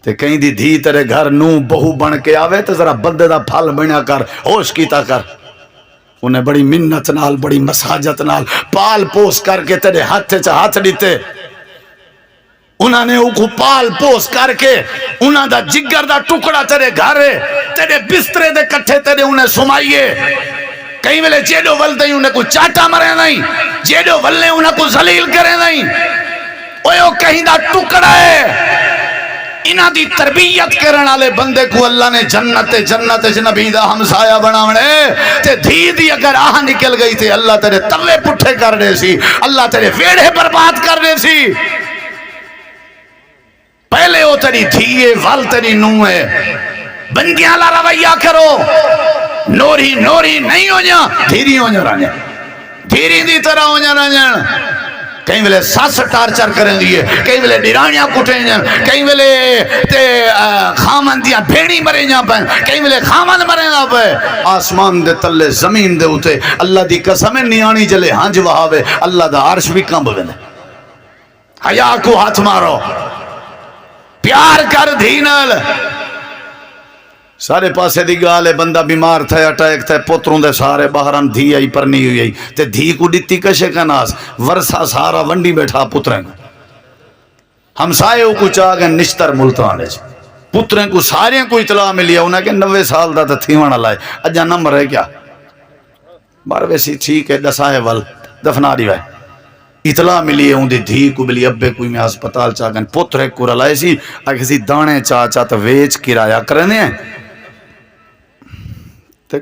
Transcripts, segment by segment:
تے کہیں دی دھی تیرے گھر نو بہو بن کے آوے تے ذرا بندے دا پھل بنیا کر، ہوش کیتا کر. انہیں بڑی منت نال بڑی مساجت نال پال پوس کر کے تیرے ہاتھ ہاتھ دیتے. انہوں نے اوکو پال پوس کر کے انہوں دا جگر دا ٹکڑا تیرے گھرے تیرے بسترے دے کٹھے تیرے انہیں سمائیے. کہیں ویلے جیڈو ولدے انہیں کو چاٹا مرے نہیں، جیڈو ولے انہیں کو ذلیل کرے نہیں. اوہ کہیں دا ٹکڑا ہے. انہاں دی تربیت کرن والے بندے کو اللہ نے جنت نبی دا ہمسایہ بناونے تے دھی دی اگر آہ نکل گئی تے اللہ تیرے توے پٹھے کر دے سی، اللہ تیرے ویڑے برباد کر دے سی. پہلے وہ تیری دھیے ول تیری نو ہے. بندیاں لا رویہ کرو، نوری نوری نہیں ہو جا، دھیری ہو جا رہا، دھیری دی طرح ہو جا رہا. کہیں ویلے ساس ٹارچر کریں دیئے، کہیں ویلے ڈیرانیاں کٹیں جائیں، کہیں ویلے خامن دیاں بھیڑی مرے جائیں پہ، کہیں ویلے خامن مرے جائیں پہ. آسمان دے تلے زمین دے اتے اللہ دی قسمیں نیانی جلے ہنج وہاوے اللہ دا عرش بھی کم بگنے. حیاء کو ہاتھ مارو، پیار کر دھینل. سارے پاسے دی گالے بندہ بیمار تھا اٹیک تھا پتروں دے سارے باہران دھی آئی پرنی ہوئی تے دھی کو ڈیتی کشے کا ناس ورسا سارا ونڈی بیٹھا پتریں کو. ہمسائے کو چاہ نشتر ملتانے پتریں کو سارے کو اطلاع ملی ہے انہیں کہ 90 سال دا تھیوانا لائے اجا نمبر ہے کیا بار ویسی ٹھیک ہے دسائے ول دفنا دی وائے. اطلاع ملی ہے ان دی دھی کو بلی ابے کوئی میں ہسپتال چاہ گئے پترے کو رلائے سی اگر سی دانے چاہ چاہ تو ویچ کرایہ کرنے ہیں.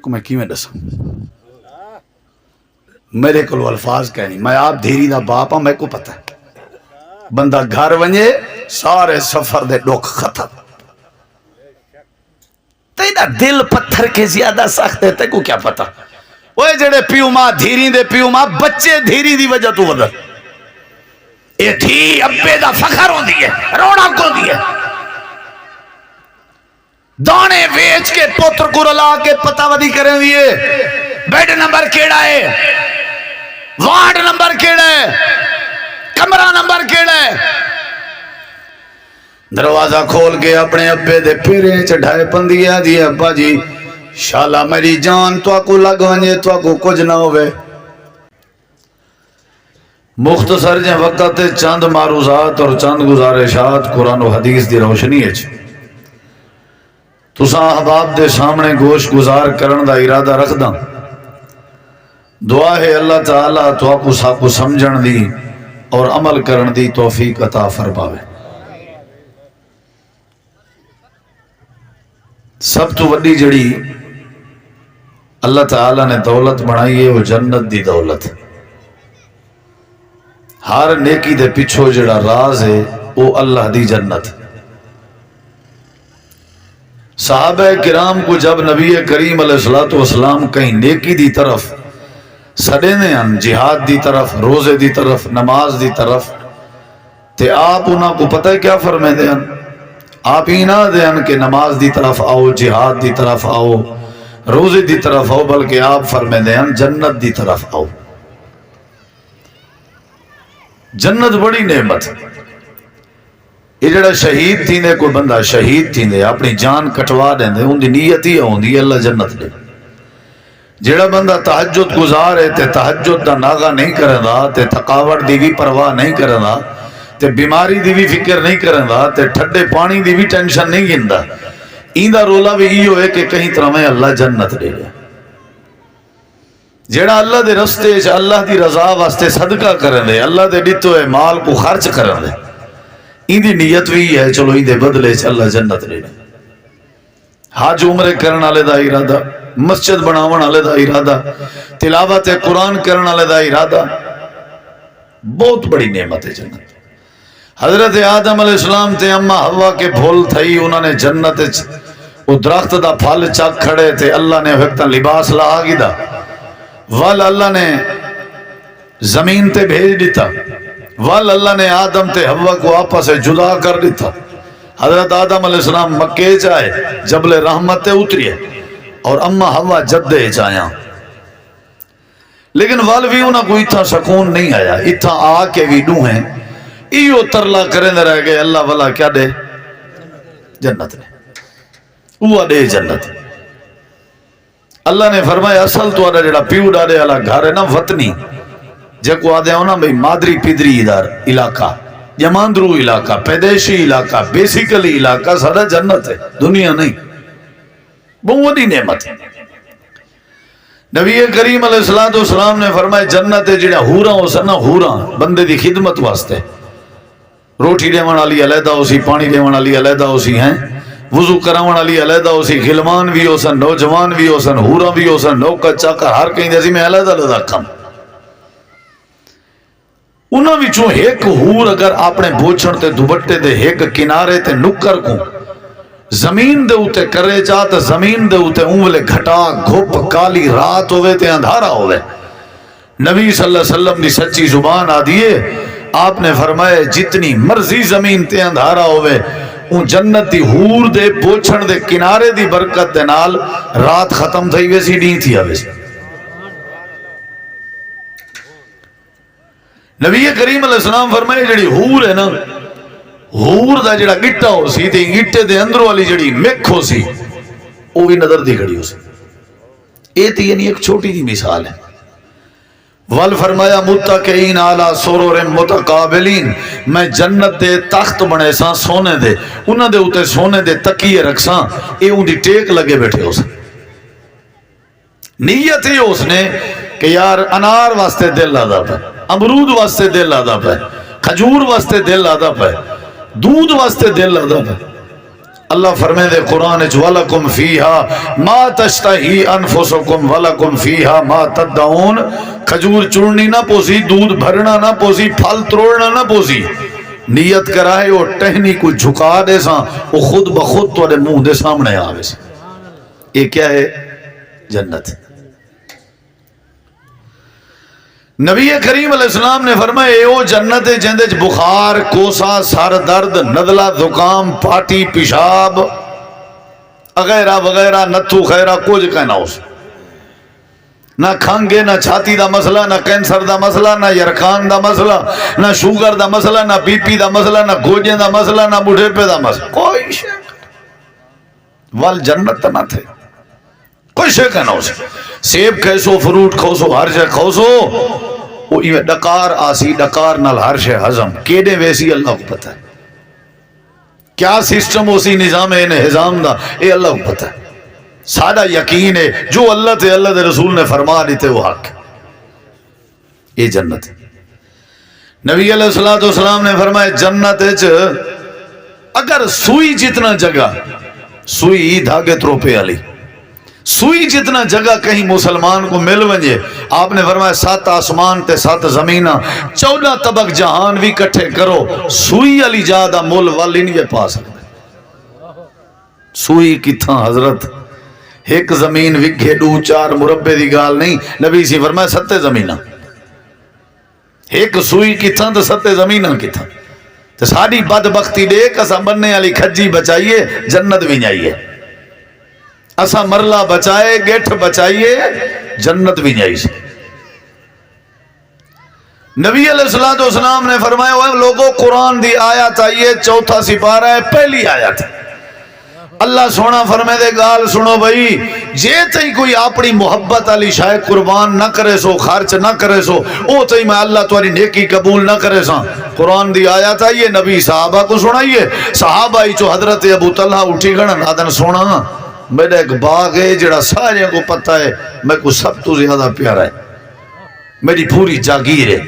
کو میں کی میں دسا میرے کو الفاظ کہنی میں آپ دھیری دا باپ ہوں میں کو پتہ ہے بندہ گھر ونجے سارے سفر دے ڈوک ختم. تیرا دل پتھر کے زیادہ سخت ہے تے کو کیا پتہ. وہ جڑے پیو ماں دھیری دے پیو ماں بچے دھیری دی وجہ تو ودر اے دھی ابے دا فخر ہو دیئے روڑا کو دیئے. دانے ویچ کے پوتر کو رلا کے پتہ ودی کریں دیئے. بیڈ نمبر کیڑا ہے، وارڈ نمبر کیڑا ہے، کمرہ نمبر کیڑا ہے. دروازہ کھول کے اپنے ابے دے پیریں چڑھائے پندیا دیئے ابا جی شالا میری جان تو کو لگ ونجے تو کو کچھ نہ ہوئے. مختصر جن وقت چند معروضات اور چند گزارشات قرآن و حدیث دی روشنی ہے. تساں احباب دے سامنے گوش گزار کرن دا ارادہ رکھ دا. دعا ہے اللہ تعالیٰ تو آپ کو سمجھن دی اور عمل کرن دی توفیق عطا فرماوے. سب تو وڈی جڑی اللہ تعالیٰ نے دولت بنائی ہے وہ جنت دی دولت. ہر نیکی دے پچھو جڑا راز ہے وہ اللہ دی جنت. صحابہ کرام کو جب نبی کریم علیہ السلام کہیں نیکی دی طرف سڑینے ہیں جہاد دی طرف روزے دی طرف نماز دی طرف تے آپ انہاں کو پتہ ہے کیا فرمائے دیں آپ ہی نہ دیں کہ نماز دی طرف آؤ جہاد دی طرف آؤ روزے دی طرف آؤ بلکہ آپ فرمائے دیں جنت دی طرف آؤ. جنت بڑی نعمت. یہ جڑا شہید تھی نے کوئی بندہ شہید تھی نے اپنی جان کٹوا دیں دے ان دی نیت ہی ہوندی اللہ جنت دے. جڑا بندہ تہجد گزار ہے تے تہجد دا ناغا نہیں کرندا تے تھکاوٹ دی بھی پرواہ نہیں کرندا تے بیماری دی بھی فکر نہیں کرندا تے ٹھڈے پانی دی بھی ٹینشن نہیں گندا. ایندا رولا بھی یہ ہوئے کہ کہیں طرح میں اللہ جنت دے دے. جڑا اللہ دے رستے اللہ دی رضا واسطے صدقہ کرن دے اللہ دے ڈٹو ہے مال کو خرچ کرن دے این دی نیت بھی ہے چلو این دے بدلے اللہ جنت دے دے. حج عمرے کرن والے دا ارادہ مسجد بناون والے دا ارادہ تلاوت قرآن کرن والے دا ارادہ بہت بڑی نعمت ہے جنت. حضرت آدم علیہ السلام تے اما حوا کے بھول تھئی انہوں نے جنت وہ درخت دا پھل چاک کھڑے تھے اللہ نے وقتا لباس لا آگی دا وال اللہ نے زمین تے بھیج دیتا وال اللہ نے آدم تے حوا کو آپس سے جدا کر دیتا. حضرت آدم علیہ السلام مکے چاہے جبل رحمت تے اتریے اور اما حوا جدے چاہیاں لیکن وال بھی انہاں کو اتھا سکون نہیں آیا. اتھا آ کے بھی ڈو ہیں ایو ترلا کریں دے رہ گئے اللہ والا کیا دے جنت نے وہ دے جنت اللہ نے فرمایا اصل تو جڑا پیو ڈاڑے والا گھر ہے نا وطنی جکو آدھے ہو نا بھئی مادری پدری ادھر علاقہ جماندرو علاقہ پیدائشی علاقہ بیسیکلی علاقہ سارا جنت ہے دنیا نہیں بہت بڑی نعمت ہے نبی کریم علیہ السلام نے فرمایا جنت ہے جڑا حوراں ہو سن حوراں بندے دی خدمت واسطے روٹی دیون والی علیحدہ ہو سی پانی دیون والی علیحدہ ہو سی ہیں وضو کراون والی علیحدہ ہو سی غلمان بھی ہو سن نوجوان بھی ہو سن حوراں بھی ہو سن نوکر چاکر ہر کہیں جیسی میں علیحدہ علیحدہ کم انہاں وچوں ایک حور اگر اپنے بوچھن تے دوپٹے دے ایک کنارے تے نکر کو زمین دے اوتے کرے چاہ تے زمین دے اوتے اونلے گھٹا گھپ کالی رات ہوئے تے اندھارا ہوئے نبی صلی اللہ علیہ وسلم دی سچی زبان آدھیے آپ نے فرمایا جتنی مرضی زمین تے اندھارا ہوئے اون جنت دی حور دے بوچھن دے کنارے دی برکت دے نال رات ختم تھی ویسی نہیں تھی ویسی نبی کریم علیہ السلام فرمائے جڑی حور ہے نا حور دا جڑا گٹا ہو سی تے گٹے دے اندر والی جڑی مکھ ہو سی وہ بھی نظر دی کھڑی ہو سی یہ تے یعنی ایک چھوٹی دی مثال ہے ول فرمایا متقین علی سرور متقابلین میں جنت دے تخت بنے ساں سونے دے انہاں دے اوتے سونے دے تکیے رکھساں اے اون دی ٹیک لگے بیٹھے ہو سن نیت ہی اس نے کہ یار انار واسطے دل آدھا پہ امرود واسطے دل آدھا پہ کھجور واسطے دل آدھا پہ دودھ واسطے دل آدھا پہ اللہ فرمائے دے قرآن وَلَكُمْ فِيهَا مَا تَشْتَهِي أَنفُسُكُمْ وَلَكُمْ فِيهَا مَا تَدَّعُونَ کھجور چڑنی نہ پوسی دودھ بھرنا نہ پوسی پھل تروڑنا نہ پوسی نیت کرائے اور ٹہنی کو جھکا دے ساں وہ خود بخود تو منہ دے سامنے آوے سے یہ کیا ہے جنت نبی کریم علیہ السلام نے فرمایا اے او جنت جندے بخار کوسا سر درد نزلہ زکام پاٹی پیشاب وغیرہ وغیرہ نتھو خیرہ کچھ کہنا ہو نہ کھنگے نہ چھاتی دا مسئلہ نہ کینسر دا مسئلہ نہ یرکان دا مسئلہ نہ شوگر دا مسئلہ نہ بی پی دا مسئلہ نہ گوجیں دا مسئلہ نہ بڑھے پہ دا مسئلہ کوئی شک وال جنت نہ تھے کوئی شک نہ ہو سیب کھیسو فروٹ کھوسو ہر شے کھوسو وہ ڈکار آسی ڈکار نال ہر شے ہضم کیڑے ویسی اللہ کو پتہ ہے کیا سسٹم اسی نظام ہے نظام دا اے اللہ کو پتہ ہے سادہ یقین ہے جو اللہ تے اللہ دے رسول نے فرما دیتے وہ حق یہ جنت ہے نبی علیہ السلام نے فرمایا جنت ہے اگر سوئی جتنا جگہ سوئی دھاگے تروپے علی سوئی جتنا جگہ کہیں مسلمان کو مل ونجے آپ نے فرمایا 7 آسمان تے 7 زمینہ 14 طبق جہان بھی کٹھے کرو سوئی علی جادہ مول والی نہیں پا سکتے سوئی کتھا حضرت ایک زمین وکھے 2-4 مربع دی گال نہیں نبی سی فرمایا 7 زمینہ ایک سوئی کتھا تو 7 زمینہ کتھا تو ساری بدبختی دے کسا بننے علی کھجی بچائیے جنت بھی جائیے اسا مرلہ بچائے گیٹھ بچائیے جنت بھی جائی سے نبی علیہ السلام نے فرمایا وہ لوگوں قرآن دی آیت آئیے 4 سپارہ ہے پہلی آیت اللہ سونا فرمائے دے گال سنو بھائی جے تئی کوئی اپنی محبت علی شاہ قربان نہ کرے سو خرچ نہ کرے سو او تئی میں اللہ تمہاری نیکی قبول نہ کرے سا قرآن دی آیت آئیے نبی صحابہ کو سنائیے صحابہ ہی جو حضرت ابو طلحہ اٹھی گھڑن آدن سونا میرا ایک باغ ہے جڑا سارے کو پتہ ہے میں کو سب تو زیادہ پیارا ہے میری پوری جاگیر ہے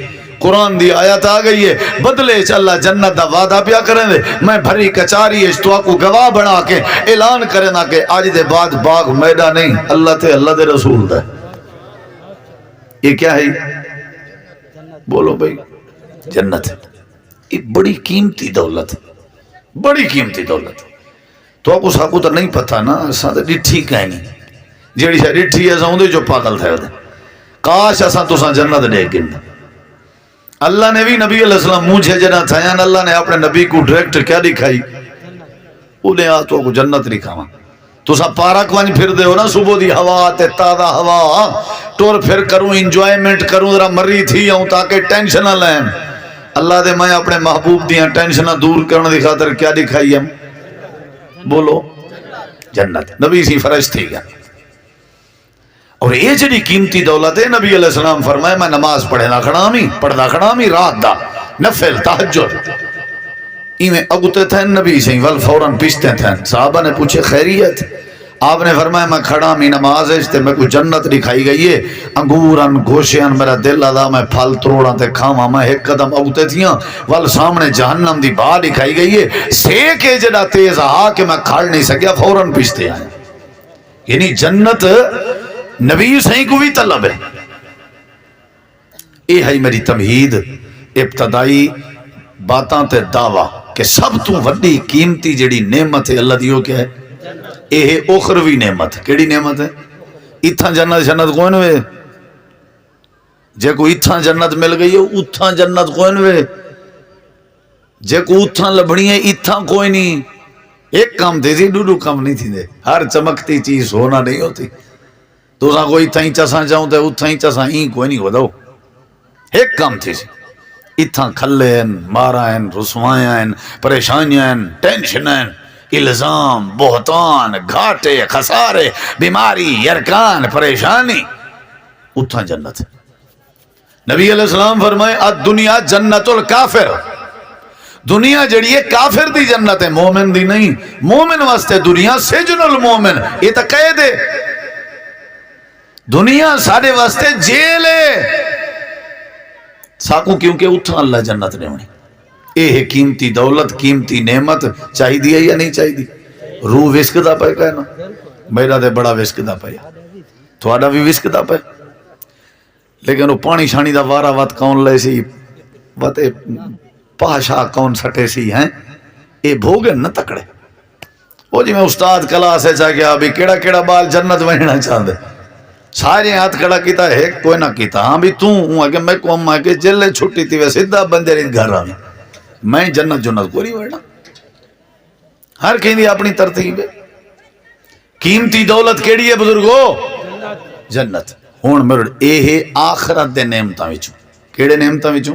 قرآن دی آیت آ گئی ہے بدلے اللہ جنت دا وعدہ پیا کریں دے میں بھری کچاری ہے تو آپ کو گواہ بنا کے اعلان کریں نا کہ آج دے بعد باغ میدہ نہیں اللہ تے اللہ دے رسول دا یہ کیا ہے بولو بھائی جنت ہے یہ بڑی قیمتی دولت بڑی قیمتی دولت تو آپ کو تو نہیں پتہ نا اساں تے ڈٹھی کہیں نہیں جیڑی شاید ڈٹھی ہے ساں دے جو پاگل تھے ہوتے کاش اساں تو ساں جنت دے گن اللہ نے بھی نبی علیہ السلام مجھے جنا تھایان اللہ نے اپنے نبی کو ڈائریکٹ کیا دکھائی انہیں آ تو کو جنت دکھاواں تو سا پارک وانج پھر دے ہو نا صبح دی ہوا تے تازہ ہوا ٹور پھر کروں انجوائمنٹ کروں ذرا مری تھی ہوں تاکہ ٹینشن نہ لیں اللہ دے میں اپنے محبوب دیاں ٹینشنہ دور کرنے دی خاطر کیا دکھائی ہم بولو جنت نبی سی فرش تھی گیا اور یہ جڑی قیمتی دولت ہے نبی علیہ السلام فرمائے میں نماز پڑھنا کھڑا می رات دا نفل تہجد ایویں اگتے تھے نبی سی ول فوراً پیچھتے تھے صحابہ نے پوچھے خیریت آپ نے فرمایا میں کھڑا می نماز ہے تے میں کو جنت دکھائی گئی ہے انگورن گوشیاں میرا دل ادا میں پھل تروڑاں تے کھاواں میں ایک قدم اگتے تھیاں ول سامنے جہنم دی باہ دکھائی گئی ہے سیک ہے جڑا تیز آ کہ میں کھڑ نہیں سکیا فوراً پیچھتے آئے یعنی جنت نبی صحیح کو بھی طلب ہے یہ ہے میری تمہید ابتدائی باتاں تے دعویٰ کہ سب تو وڈی قیمتی جڑی نعمت ہے اللہ دیو کیا ہے یہ اخروی نعمت کیڑی نعمت ہے اتھا جنت کوئی نوے جے کو اتھا جنت مل گئی ہے اتھا جنت کوئی نوے جے کو اتھا لبھنی ہے اتھا کوئی نہیں ایک کام تھی تھی دو کام نہیں تھی دے ہر چمکتی چیز ہونا نہیں ہوتی تو سا کوئی اتھا ہی چساں چاہوں تے اتھا ہی چساں ہی کوئی نہیں وداؤ ایک کام تھی اتھا کھلے ہیں مارا ہیں رسوائیں ہیں پریشانیاں ہیں ٹینشن ہیں الزام بہتان گھاٹے خسارے بیماری یرکان پریشانی اتھا جنت ہے نبی علیہ السلام فرمائے الدنیا جنت الکافر دنیا جڑی ہے کافر دی جنت ہے مومن دی نہیں مومن واسطے دنیا سجن المومن یہ تو قید ہے دنیا سارے واسطے جیل ہے ساکوں کیونکہ اتھا اللہ جنت نے ہونی یہ قیمتی دولت قیمتی نعمت چاہی دی ہے یا نہیں چاہی دی روح وسک دا پائے کہنا میرا دے بڑا وسک دا پائے تھوڑا بھی وسک دا پائے لیکن وہ پانی شانی دا وارا وات کون لے سی وات پاشا کون سٹے سی ہیں یہ بھوگے نہ تکڑے وہ جی میں استاد کلاس ہے چاہ گیا ابھی کیڑا کیڑا بال جنت وہنا چاہتے سارے ہاتھ کھڑا کیتا ہے کوئی نہ کیتا ہاں بھی توں ہوں کہ میں کو اممہ کہ جلے چھٹی تھی ویسے دا بندے رہی گھر رہا میں جنت کو نہیں بڑھنا ہر کہیں دی اپنی ترتیب ہے قیمتی دولت کیڑی ہے بزرگو جنت ہون مرڑ اے ہے آخرت دے نعمتاں وچوں کیڑے نعمتاں وچوں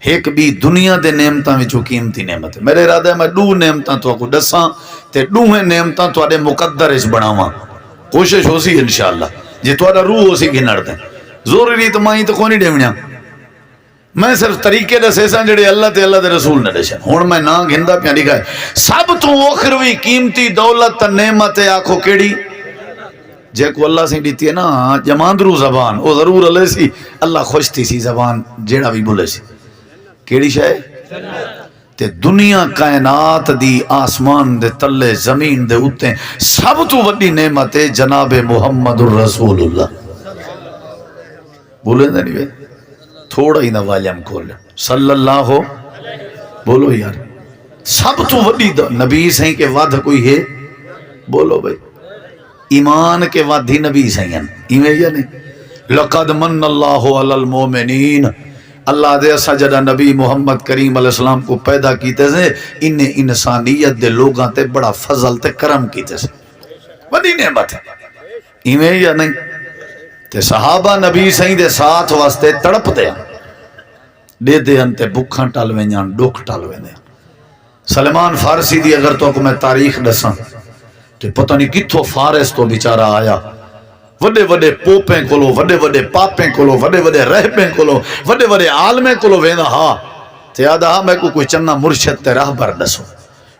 ایک بھی دنیا دے نعمتاں وچوں قیمتی نعمت ہے میرے ارادہ ہے میں دو نعمتاں تو کو دساں تے دوہیں نعمتاں تو اڈے مقدر اس بناواں کوشش ہو سی انشاءاللہ جی تو اڈا روح ہو سی گھنڑ دیں ضروری تو مائیں تو کوئی نہیں ڈیونیا میں صرف طریقے دے سیساں جڑے اللہ دے رسول نے دشن ہون میں نا گھندہ پیاں لکھا ہے سب تو اخروی قیمتی دولت نعمت آنکھو کیڑی جے کو اللہ سے دیتی ہے نا جماندرو زبان وہ ضرور اللہ سی اللہ خوش تھی سی زبان جیڑا بھی بولے سی کیڑی شاہ تے دنیا کائنات دی آسمان دے تلے زمین دے اتے سب تو وڈی نعمت ہے جناب محمد الرسول اللہ بولے نہیں بے تھوڑا ہی نہ والیم کھول صلی اللہ ہو بولو یار سب تو وڈی نبی سہیں کے وعدہ کوئی ہے بولو بھائی ایمان کے وعدہ ہی نبی سہیں ایمیں یا نہیں لقد من اللہ علی المومنین اللہ دے اسا جڑا نبی محمد کریم علیہ السلام کو پیدا کیتے سے انہیں انسانیت دے لوگاں تے بڑا فضل تے کرم کیتے سے بڑی نعمت ہے ایمیں یا نہیں تے صحابہ نبی سہیں دے ساتھ واسطے تڑپ دے دے دے انتے بکھاں ٹالویں جان ڈوکھ ٹالویں دے سلمان فارسی دی اگر تو کو میں تاریخ دساں تو پتہ نہیں کتھو فارس تو بیچارہ آیا وڈے وڈے پوپیں کولو وڈے وڈے پاپیں کولو وڈے وڈے رہبیں کولو وڈے وڈے عالمیں کولو وینا ہاں تے آدھا ہاں میں کوئی چنہ مرشد تے راہبر دسو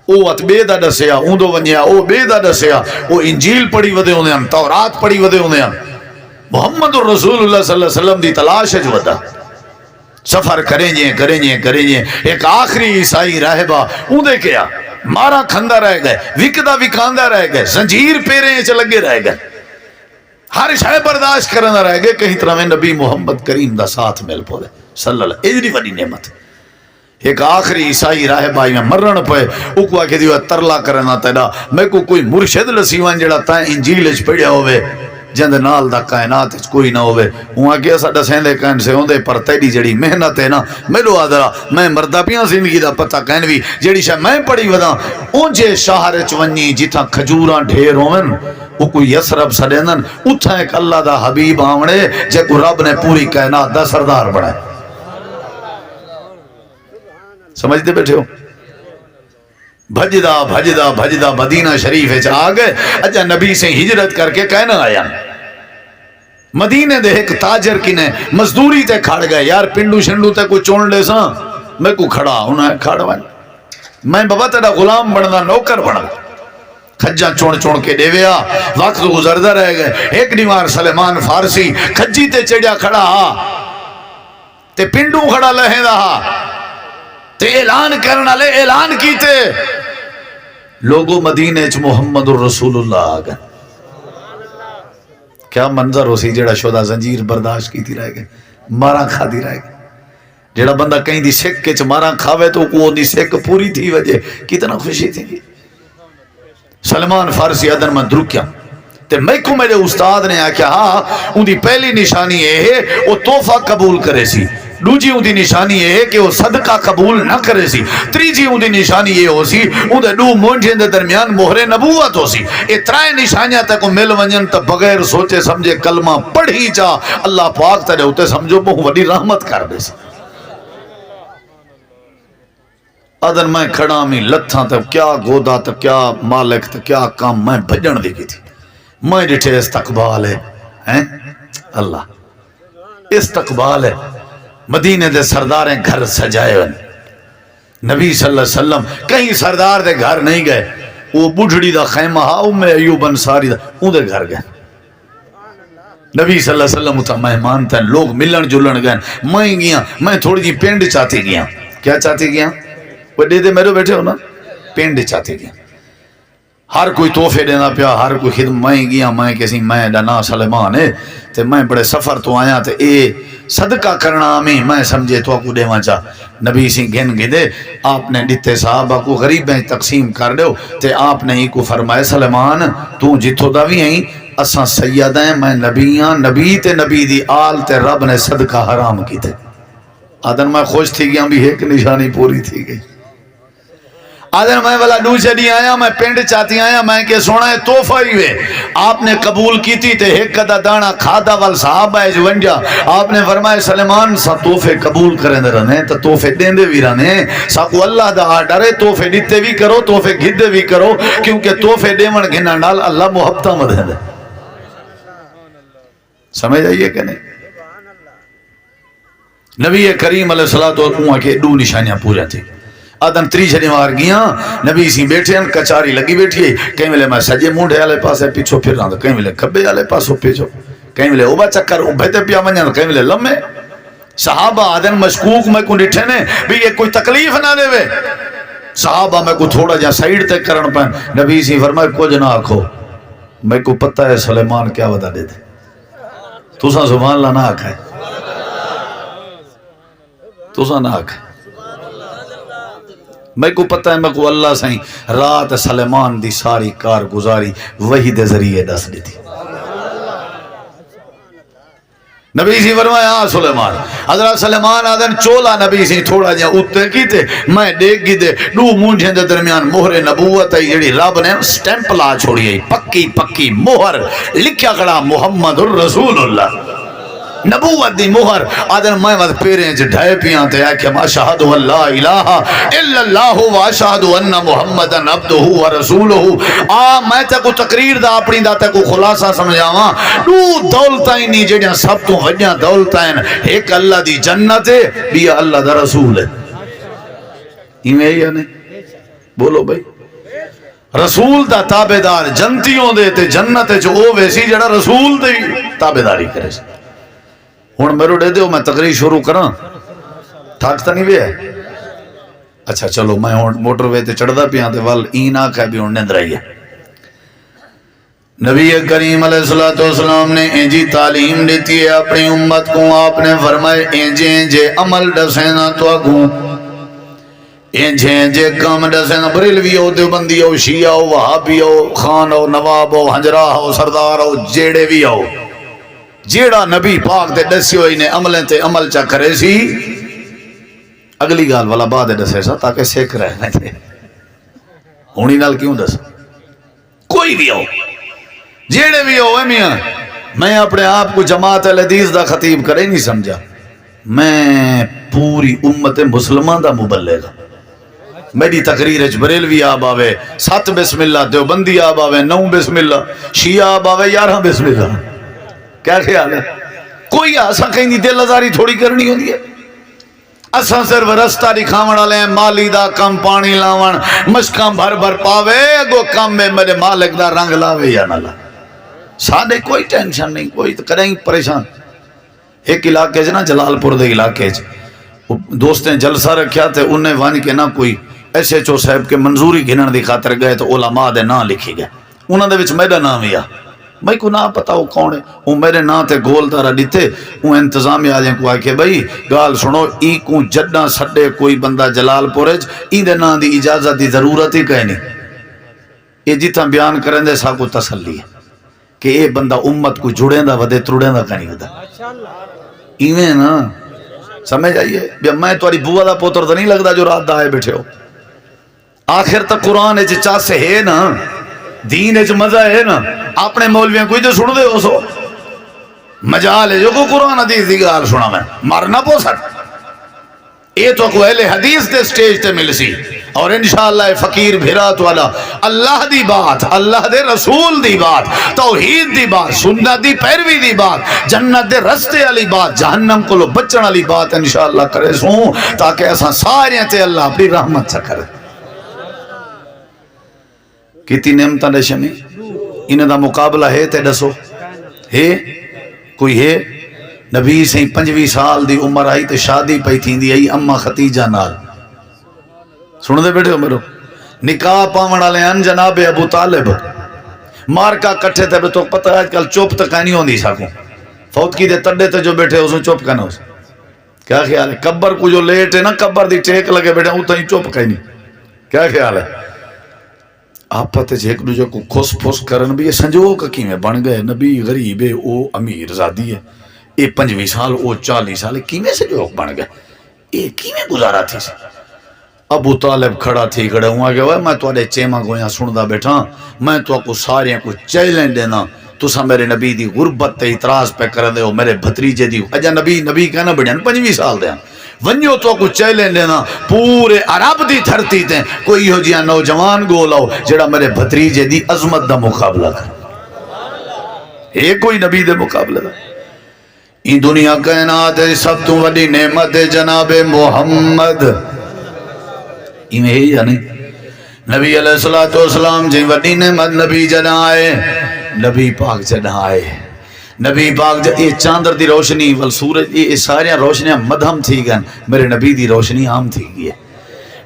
او ات بے دا دسیا اوندو ونیا او بے دا دسیا او انجیل پڑھی ودے ہوندے ہیں تورات پڑھی ودے ہوندے ہیں محمد الرسول اللہ صلی اللہ علیہ وسلم دی تلاش ہے جو ودا سفر کریں جے ایک آخری عیسائی راہبہ اوندے کیا مارا کھندہ رہ گئے وکدہ وکاندہ رہ گئے زنجیر پیریں چ لگے رہ گئے ہر شاہ برداشت کرنا رہ گئے کہیں طرح میں نبی محمد کریم دا ساتھ مل پولے صلی اللہ اجری وڈی نعمت ایک آخری عیسائی راہبائی میں مرن پہ اکوا کے دیو ترلا کرنا تیڑا میں کو کوئی مرشد لسیوان جڑا تائیں انجیل اچ پڑھیا ہوئے جند نال دا کائنات اچ کوئی نہ ہوئے وہاں کیا ساڑا سیندے کہن سے ہوندے پر تیڑی جڑی محنت ہے نا میلو آدھرا میں مردہ پیاں زندگی دا پتہ کہنوی جڑی شاہ میں پڑھی ودا اونجے شہر چونی جتھا کھجوراں ڈھیر ہوئن وہ کوئی یسرب سڑیندن اتھا ایک اللہ دا حبیب آمڑے جے کو رب نے پوری کائنات دا سردار بڑھائے سمجھتے بیٹھے ہو بھجدا بھجدا بھجدا مدینہ شریف آ گئے. اجا نبی سے ہجرت کر کے کہنا آیا مدینے دے ایک تاجر کی نے مزدوری تے کھڑ گئے. یار پنڈو شنڈو تے کوئی چون لے ساں میں کو کھڑا انہیں کھڑ وائن میں بابا تیرا غلام بننا نوکر بننا. کھجا چون چون کے دے ویا. وقت گزردہ رہ گئے. ایک دیوار سلیمان فارسی کھجی تے چڑیا کھڑا تے پنڈو کھڑا لہیں رہا تے اعلان کرنا لے اعلان کیتے لوگوں مدینے چ محمد الرسول اللہ آ گئے. کیا منظر ہو سی جیڑا شدہ زنجیر برداشت کیتی رہ گئے مارا کھا دی رہ گئے. جیڑا بندہ کہیں دی سکھ کے چ مارا کھاوے تو کو دی سکھ پوری تھی وجہ کتنا خوشی تھی. سلمان فارسی ادن میں درکیا تے میں کو میرے استاد نے آکیا ہاں ان دی پہلی نشانی یہ ہے وہ تحفہ قبول کرے سی. دوجی ان دی نشانی یہ ہے کہ وہ صدقہ قبول نہ کرے سی. تیجی ان دی نشانی یہ ہو سی ان دے دو مونجھیں دے درمیان مہر نبوت ہو سی. یہ ترائے نشانیاں تک مل ونجن تا بغیر سوچے سمجھے کلمہ پڑھی جا اللہ پاک ترے ہوتے سمجھو بہت بڑی رحمت کر دے سی. ادن میں کھڑا میں لتھاں تک کیا گودا تک کیا مالک تک کیا کام میں بھجن دی کی تھی. میں ڈٹھے استقبال ہے اللہ استقبال ہے. مدینے دے سرداریں گھر سجائے ون. نبی صلی اللہ علیہ وسلم کہیں سردار دے گھر نہیں گئے. وہ بڑھڑی دا خیمہ ام ایوب انصاری دا ان دے گھر گئے. نبی صلی اللہ علیہ وسلم تا مہمان تھے. لوگ ملن جلن گئے. میں گیا میں تھوڑی جی پینڈ چاہتی گیا. کیا چاہتی گیا وہ دے دے میرے بیٹھے ہو نا پینڈ چاہتی گیا. ہر کوئی تحفے دینا پیا ہر کوئی خدمت. میں گیا میں کسی میں ڈنا سلیمان ہے تے میں بڑے سفر تو آیا تے اے صدقہ کرنا میں سمجھے تو کو دیواں چا. نبی سی گن گدے آپ نے دیتے صحابہ کو غریبیں تقسیم کر دیو تے آپ نے ہی کو فرمائے سلیمان تو جتھو دا بھی ہیں اساں سید ہیں میں نبی ہاں نبی تے نبی دی آل تے رب نے صدقہ حرام کیتے. آدن میں خوش تھی گیا بھی ایک نشانی پوری تھی گئی. آدھر میں والا دو چڑی آیا میں پینڈ چاہتی آیا میں کہ سونا ہے توفہ ہی وے آپ نے قبول کی تھی تے ایک قدہ دانا کھادا وال صحابہ ہے جو ونجا. آپ نے فرمائے سلیمان سا توفے قبول کریں دے رہنے تا توفے دین دے بھی رہنے سا کو اللہ دا ڈرے توفے دیتے بھی کرو توفے گھدے بھی کرو کیونکہ توفے دیمن گھنا ڈال اللہ محبتہ مدھے دے. سمجھ آئیے کہ نہیں. نبی کریم علیہ السلام کے دو نشانیاں پورا تھی. آدم تری شنیوار گیا نبی سی بیٹھے ہیں کچاری لگی بیٹھی ہے. کہیں ملے میں سجے مونڈے والے پاسے پیچھو پھر رہا تھا کہیں ملے کبے والے پاسوں پیچھو کہیں ملے اوبا چکر ابھتے پیا منجن کہیں ملے لمے. صحابہ آدم مشکوک میں کو ڈٹھے نے بھی یہ کوئی تکلیف نہ دے وے. صحابہ میں کو تھوڑا جا سائیڈ تک کرن پہن. نبی سی فرمائے کچھ نہ آکھو میں کو پتہ ہے سلیمان کیا ودا دے دے تو سا زبان اللہ نہ آکھا ہے تو سا نہ آکھا ہے. میں کو پتہ ہے میں کو اللہ سائیں رات سلیمان دی ساری کار گزاری وہی دے ذریعے دس دی تھی. نبی سی فرمایا سلیمان حضرت سلیمان آدن چولا نبی سی تھوڑا جا اتنے کی تے میں دیکھ گی دے دو مونجھیں دے درمیان مہر نبوت ہے جڑی رب نے سٹیمپ لا چھوڑی ہے پکی پکی مہر لکھیا کڑا محمد الرسول اللہ نبوت دی مہر. آدن میں وقت پیریں جو ڈھائے پیاں تے کہ اشہد اللہ الہ الا اللہ و اشہد ان محمدن عبدہ و رسولہ. میں تے کو تقریر دا اپنی دا تے کو خلاصہ سمجھاواں. دو دولتائیں نہیں جڑیاں سب تو وجیاں دولتائیں ایک اللہ دی جنت ہے بھی اللہ دا رسول ہے. ایویں یا نہیں بولو بھائی رسول دا تابعدار جنتیوں دے تے جنت جو او ویسی جڑا رسول دی تابعداری کرے. ہون میرو دے دیو میں تقریر شروع کراں تھاکتا نہیں بھی ہے. اچھا چلو میں موٹر وے تے چڑھ دا پیاں تے وال این آکھا بھی ہون نیند رہی ہے. نبی کریم علیہ السلام نے انجی تعلیم دیتی ہے اپنی امت کو. آپ نے فرمائے انجے عمل ڈسینا تو اگوں انجے کام ڈسینا بریلوی ہو دیوبندی ہو شیعہ ہو وہابی ہو خان ہو نواب ہو ہنجراہ ہو سردار ہو جیڑے بھی ہو جیڑا نبی پاک دے دسیو ہی نے عملیں تے عمل چا کرے سی. اگلی گال والا بعد دسے سا تاکہ سیکھ رہے ہیں ہونی نال کیوں دس کوئی بھی ہو جیڑے بھی ہو میاں. میں اپنے آپ کو جماعت الحدیث دا خطیب کرے نہیں سمجھا. میں پوری امت مسلمان دا مبلغ. میری تقریر اچ بریلوی آپ آوے 7 بسم اللہ، دیوبندی آپ آوے 9 بسم اللہ، شیعہ آپ آوے 11 بسم اللہ. کیا خیال ہے؟ کوئی آسا کہیں دی دل ازاری تھوڑی کرنی ہوندی ہے. اساں صرف رستہ دکھاون والے ہیں، مالی دا کم پانی لاون مشکاں بھر بھر پاوے، اگو کم میں میرے مالک دا رنگ لاوے یا نہ لا. ساڈے کوئی ٹینشن نہیں، کوئی کریں پریشان. ایک علاقے چ نا جلال پور دے علاقے چ دوست نے جلسہ رکھیا تے انہیں وان کے نہ کوئی ایس ایچ او صاحب کے منظوری گھنن دی خاطر گئے تو علماء دے نام لکھی گئے. انہاں دے وچ میرا نام بھی آ، بھائی کو نہ پتا وہ کون ہے. وہ میرے نام تے گول دارا دیتے. وہ انتظامیہ آجیں کو آئے کہ بھائی گال سنو، ای کو جڈاں سڈے کوئی بندہ جلال پورے ای دے نام دی اجازت دی ضرورت ہی کہیں نہیں. یہ جتنا بیان کریں دے سا کو تسلی ہے کہ اے بندہ امت کو جڑیں دا ودے ترڑیں دا کہیں دا. ایویں نا سمجھ آئیے. میں تمہاری بوا دا پوتر تو نہیں لگتا جو رات دا آئے بیٹھے ہو. آخر تک قرآن اچ چاس ہے نا، دین اچ مزہ ہے نا. اپنے مولویاں کوئی جو سن دے ہو سو مجال ہے جو کو قرآن حدیث دی گال سنا میں مرنا پو سک. یہ تو کو اہل حدیث دے سٹیج تے مل سی. اور انشاءاللہ فقیر بھیرات والا اللہ دی بات، اللہ دے رسول دی بات، توحید دی بات، سنت دی پیروی دی بات، جنت دے رستے علی بات، جہنم کو لو بچن علی بات انشاءاللہ کرے سوں تاکہ ایسا سارے تے اللہ اپنی رحمت سے کرے. کتنی نعمتاں دے شمی انہاں دا مقابلہ ہے تے دسو ہے کوئی ہے؟ نبی سے 25 سال دی عمر آئی تے شادی پئی تھیندی آئی اما ختیجہ نال. سن دے بیٹھے ہو میرو نکاح پاون والے ان جناب ابو طالب مارکا کٹھے تے تو پتہ ہے کل چپ تک نہیں ہوندی ساکوں. فوت کی دے تڈے تے جو بیٹھے اس چپ کنا اس. کیا خیال ہے؟ قبر کو جو لیٹ ہے نا قبر دی ٹیک لگے بیٹھے اتنا ہی چپ کہیں نہیں. کیا خیال ہے؟ آپ پتہ ایک دوسرے کو کھس پھس کرن بھی یہ سنجوگ کیویں بن گئے. نبی غریب ہے او امیر زادی ہے، اے 25 سال او 40 سال کیویں سنجوگ بن گئے؟ اے کیویں گزارا تھی سی؟ ابو طالب کھڑا تھی کھڑا ہوا کہ میں تو اڈے چیما گویاں سندا بیٹھا، میں تو کو سارے کو چیلنج دینا تساں میرے نبی دی غربت تے اعتراض پہ کر دے ہو، میرے بھتریجے دی اجا نبی کہنا بڑھن 25 سال دے ونجو تو کو چیلنج دینا پورے عرب دی دھرتی تے کوئی ہو جیا نوجوان گول آؤ جڑا میرے بھتریجے دی عظمت دا مقابلہ کر. اے کوئی نبی دے مقابلہ دا. این دنیا کائنات سب تو وڈی نعمت جناب محمد ایویں ہے یا نہیں؟ نبی علیہ السلام جی وڈی نعمت نبی جنائے نبی پاک جنائے نبی پاک یہ چاندر دی روشنی ول سورج یہ سارے روشنیاں مدھم تھی گئن، میرے نبی دی روشنی عام تھی گئی ہے.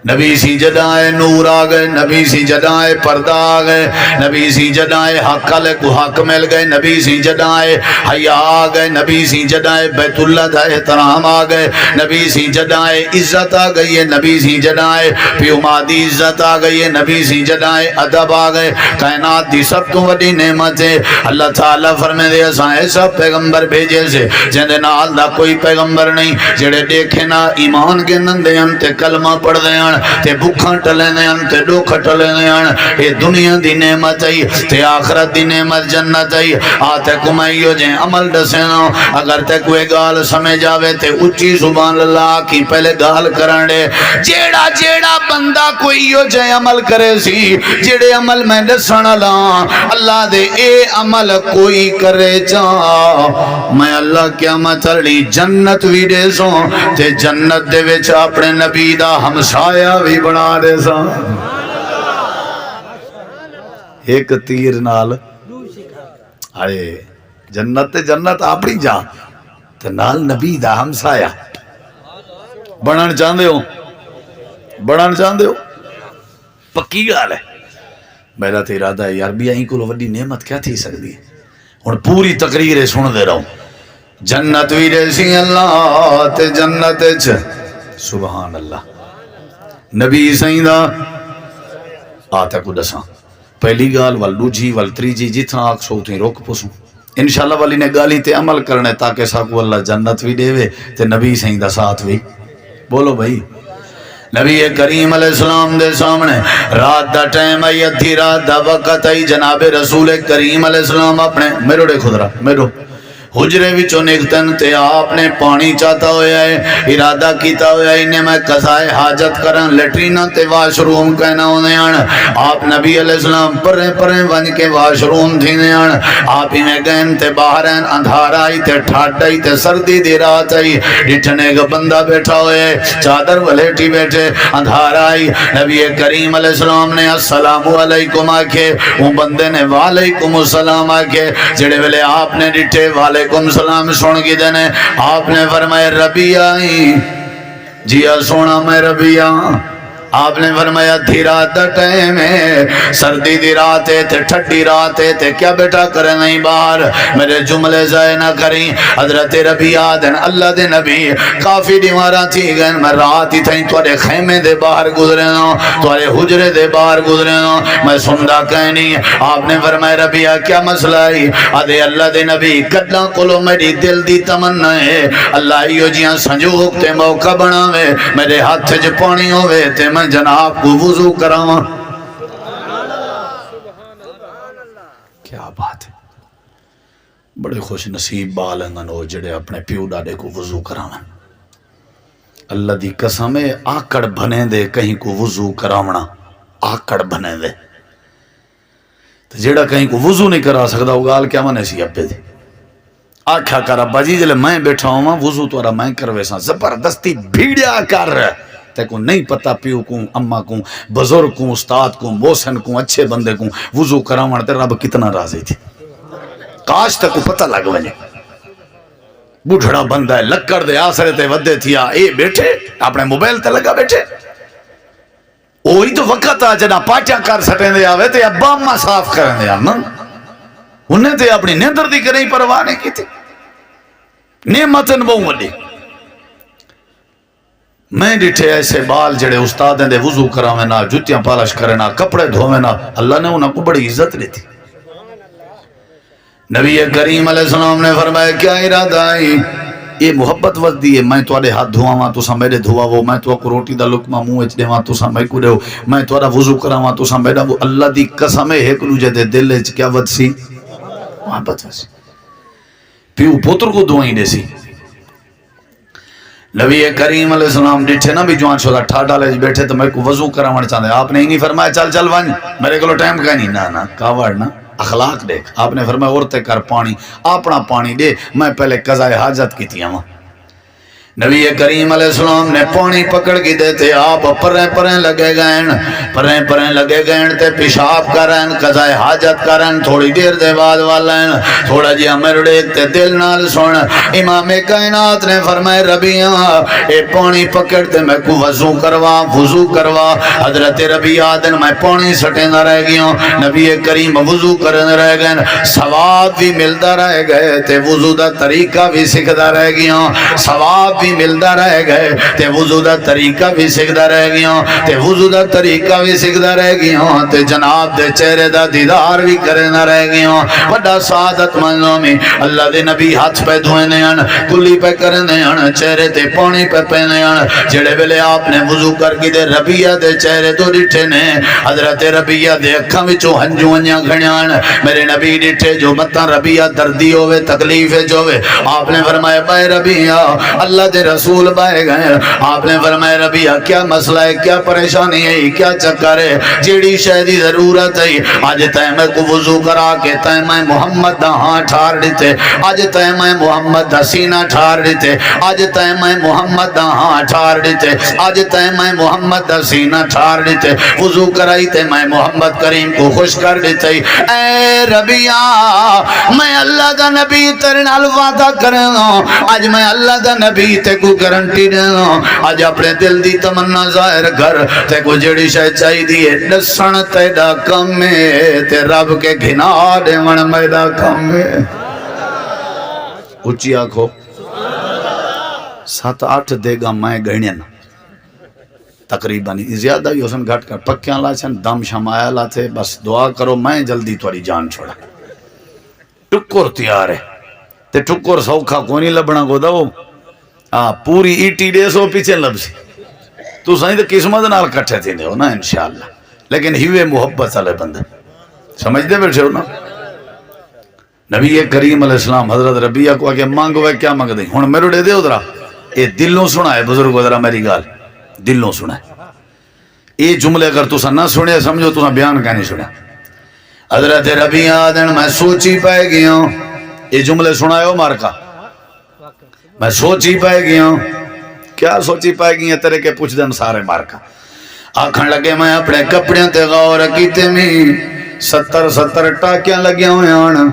نبی سی جدائے نور آ گئے، نبی سی جدائے پردہ آ گئے، نبی سی جدائے حق علیہ کو حق مل گئے، نبی سی جدائے حیا آ گئے، نبی سی جدائے بیت اللہ دا احترام آ گئے، نبی سی جدائے عزت آ گئی ہے، نبی سی جدائے پیومادی عزت آ گئی ہے، نبی سی جدائے ادب آ گئے. کائنات دی سب تو وڈی نعمت ہے. اللہ تعالیٰ فرمے دے اساں ایسا پیغمبر بھیجے سے جن دے نال دا کوئی پیغمبر نہیں جڑے دیکھے نا ایمان کے نندے ہن تے کلمہ پڑھ دے ہن تے بھکھاں ٹلے دیاں تے ڈوکھ ٹلے دیاں. اے دنیا دی نعمت ہے تے آخرت دی نعمت جنت ہے. آتے کمائیو جے عمل دسینا اگر تے کوئی گال سمجھ آوے تے اچھی سبحان اللہ کی پہلے گال کرن دے. جیڑا بندہ کوئی ہو جے عمل کرے سی جیڑے عمل میں دسنا لا اللہ دے اے عمل کوئی کرے جا میں اللہ قیامت لی جنت بھی دے سو تے جنت دے وچ اپنے نبی دا ہمسایہ بھی بنا دے سا. ایک تیر نال آئے جنت تے جنت اپنی جا تے نال نبی دا ہمسایہ بنن چاہندے ہو بنن چاہندے ہو پکی گال ہے. میرا تے ارادہ ہے یار بھی آئیں کو وڈی نعمت کیا تھی سکتی ہے. ہن پوری تقریر سن دے رہا ہوں. جنت بھی دے سی اللہ تے جنت چ سبحان اللہ نبی سائیں دا آتا کو دساں پہلی گال وال دوجھی وال تریجی جتنا آگ سو تھی روک پسوں انشاءاللہ والی نے گالی تے عمل کرنے تاکہ ساکو اللہ جنت بھی دے وے تے نبی سائیں دا ساتھ بھی بولو بھائی. نبی کریم علیہ السلام دے سامنے رات دا ٹائم آئی ادھی رات دا وقت آئی جناب رسول کریم علیہ السلام اپنے میرو دے خدرہ حجرے وچوں نکتن تے آپ نے پانی چاہتا ہویا ہے، ارادہ کیتا ہویا ہے انہیں میں قضائے حاجت کرن لیٹرینہ تے واش روم کہنا ہونے آن. آپ نبی علیہ السلام پریں پریں ون کے واش روم تھینے آن. آپ ہی میں گئن تے باہر ہیں، اندھار آئی تے ٹھاٹ آئی تے سردی دی رات آئی، ڈٹھنے کا بندہ بیٹھا ہوئے چادر ولیٹی بیٹھے، اندھار آئی. نبی کریم علیہ السلام نے السلام علیکم آکھے، وہ بندے نے وعلیکم السلام آکھے. جڑے ویلے آپ نے ڈٹھے وعلیکم السلام سن کی دینے، آپ نے فرمایا ربی آئی جیا سونا میں ربی آئی. آپ نے فرمایا دھی رات دا ٹائم ہے، سردی دی رات ہے تے ٹھڈی رات ہے تے کیا بیٹا کرے نہیں باہر، میرے جملے ضائع نہ کریں. حضرت ربی آدن اللہ دے نبی کافی دیواراں تھی گئے، میں رات ہی تھیں توڑے خیمے دے باہر گزرے نا، توڑے حجرے دے باہر گزرے نا، میں سندہ کہنی. آپ نے فرمایا ربی کیا مسئلہ ہے؟ آدھے اللہ دے نبی کدلاں کولو میری دل دی تمنا ہے اللہ ایو جیاں سنجوگ تے موقع بناوے میرے ہاتھ جو پانی ہوئے تے میں جناب کو وضو کراواں. کیا بات ہے، بڑے خوش نصیب بالنگن ہو جڑے اپنے پیو ڈاڈے کو وضو کراواں. اللہ دی قسم ہے آکڑ بنے دے کہیں کو وضو کراونا، آکڑ بنے دے. جڑا کہیں کو وضو نہیں کرا سکتا وہ گال کیا منے سی ابے دی آکھا کر ابا جی جلے میں بیٹھا ہوں وضو تو رہا میں کروے ساں زبردستی بھیڑیا کر تے کو نہیں پتا پیو کو اماں کو بزرگ کو استاد کو محسن کو اچھے بندے کو وضو کراوان تے رب کتنا راضی تھی. کاش تک کو پتہ لگ وجے بڑھڑا بندہ ہے لکڑ دے آسرے تے ودے تھیا اے بیٹھے اپنے موبائل تے لگا بیٹھے وہی تو وقت آ جنا پاٹیا کر سٹیں دے آوے تے ابا اماں صاف کریں دے آنا انہیں تے اپنی نیندر دی کریں پرواہ نہیں کی تھی. نعمتن بہوں وڈی میں ڈٹھے ایسے بال جڑے استادیں دے وضو کراویں نا جتیاں پالش کریں نا کپڑے دھویں نا اللہ نے انہوں کو بڑی عزت لی تھی. نبی کریم علیہ السلام نے فرمایا کیا ارادہ آئی یہ محبت وردی ہے میں توڑے ہاتھ دھواں تو سا میرے دھوا وہ میں تو کو روٹی دا لکمہ منہ اچ دیواں تو سا میں کو دیو میں توڑا وضو کراواں تو سا میرا وہ اللہ دی قسم ایک لوجے دے دل اچ کیا ود سی محبت وسی پیو پوتر کو دعائیں دے سی. نبی کریم علیہ السلام ڈٹھے نا بھی جوان شدہ ٹھا ڈالے بیٹھے تو میں کو وضو کراوان چاہتے آپ نے ہی نہیں فرمایا چل چل وان میرے کو ٹائم کا نہیں نا کاوڑ نا اخلاق دیکھ. آپ نے فرمایا عورتیں کر پانی اپنا پانی دے میں پہلے قضائے حاجت کی تھی ہوں. نبی کریم علیہ السلام نے پانی پکڑ کی دیتے آپ پریں پریں لگے گئن تے پیشاب کرن قضائے حاجت کرن تھوڑی دیر دے بعد والن تھوڑا جی ہمیں ڈیک تے دل نال سن امام کائنات نے فرمائے ربیاں اے پانی پکڑتے میں کو وضو کروا حضرت ربی آدن میں پانی سٹیں نہ رہ گیا نبی کریم وضو کرن رہ گئن ثواب بھی ملتا رہ گئے تے وضو دا طریقہ بھی سکھدا رہ گیا ثواب بھی ملدا رہ گئے تے وضو دا طریقہ بھی سکھدا رہ گیا تے وضو دا طریقہ بھی سکھدا رہ گیا تے جناب دے چہرے دا دیدار بھی کرنا رہ گیا. بڑا سعادت مندوں میں اللہ دے نبی ہاتھ پہ دھونے ہیں کلی پہ کرنے ہیں چہرے تے پانی پہ پہنے ہیں جڑے ویلے آپ نے وضو کر کے دے ربیہ دے چہرے تو ڈٹھے نے حضرت ربیہ دے اکھاں وچوں ہنجو ہنجاں گھڑیاں میرے نبی ڈٹھے جو متاں ربیہ دردی ہوئے تکلیف جو ہوئے آپ نے فرمایا بھائی ربیہ اللہ دے رسول بائے گئے آپ نے فرمایا ربیہ کیا مسئلہ ہے کیا پریشانی ہے کیا چکر ہے جیڑی شہدی ضرورت ہے آج تے میں کو وضو کرا کے تے میں محمد دا ہاں ٹھار دیتے آج تے میں محمد دا سینہ ٹھار دیتے آج تے میں محمد دا ہاں ٹھار دیتے آج تے میں محمد دا سینہ ٹھار دیتے وضو کرائی تے میں محمد کریم کو خوش کر دیتے اے ربیہ میں اللہ دا نبی تیرے نال وعدہ کرنا آج میں اللہ دا نبی تے کو گارنٹی دینا آج اپنے دل دی تمنا ظاہر کر تے کو جڑی شے چاہی دیے دسن تیدا کم ہے تے رب کے گھنا دے من میدا کم ہے. اچھی آنکھو 7-8 دے گا میں گھنین تقریباً زیادہ ہی حسن گھٹ کر پکیاں لاچن دم شمایا لاتے بس دعا کرو میں جلدی توڑی جان چھوڑا ٹکر تیار ہے تے ٹکر سوکھا کونی لبنا کو دو پوری ایٹی دے سو پیچھے لب سی تو سائیں تو قسمت نال کٹھے تھی ہو نا انشاءاللہ لیکن ہیوے محبت والے بندے سمجھ دے بیٹھے ہو نا نبی کریم علیہ السلام حضرت ربیہ کو آگے مانگ ہوئے کیا مانگ دیں ہون میرے دے دے ادھرا یہ دلوں سنا ہے بزرگ ادھرا میری گال دلوں سنا ہے یہ جملے اگر تُسا نہ سنے سمجھو تُسا بیان کہنی سنے حضرت ربیہ دن میں سوچی پائے گیا ہوں یہ جملے سنائے ہو مارکا میں سوچی پائے گیا ہوں کیا سوچی پائے گیا تیرے کے پوچھ دن سارے مارکا آکھن لگے میں اپنے کپڑیاں تے غور کیتے میں 70 ٹاکیاں لگیا ہوئے آنا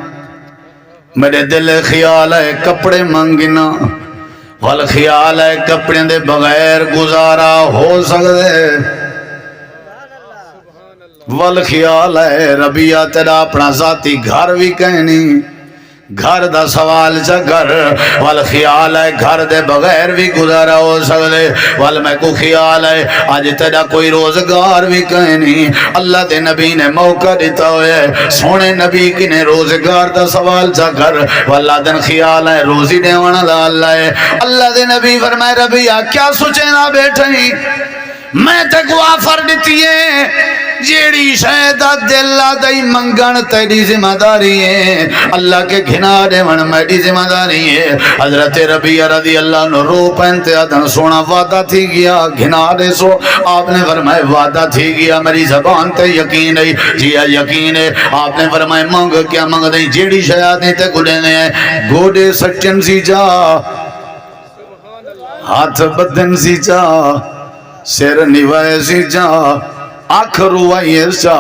میرے دل خیال ہے کپڑے منگنا والخیال ہے کپڑے دے بغیر گزارا ہو سکتے والخیال ہے ربیہ تیرا اپنا ذاتی گھر بھی کہنی گھر دا سوال چا کر والخیال ہے گھر دے بغیر بھی گزارا ہو سکتے وال میں کو خیال ہے آج تیرا کوئی روزگار بھی کہنی اللہ دے نبی نے موقع دیتا ہوئے سونے نبی کی نے روزگار دا سوال چا کر واللہ دن خیال ہے روزی دے وانا اللہ دے نبی فرمائے ربیہ کیا سوچے نہ بیٹھیں میں تے کو آفر دیتی ہے جیڑی شہدہ دل آدھائی منگن تیری ذمہ داری ہے اللہ کے گھنا دے من میری ذمہ داری ہے حضرت ربیہ رضی اللہ عنہ رو پہنتے آدھن سونا وعدہ تھی گیا گھنا دے سو آپ نے فرمائے وعدہ تھی گیا میری زبان تے یقین ہے جی یقین ہے آپ نے فرمائے منگ کیا منگ دیں جیڑی شہدہ تے گھڑے نے گوڑے سچن سی جا ہاتھ بدن سی جا سیر نوائے سی جا آنکھ روائیے سا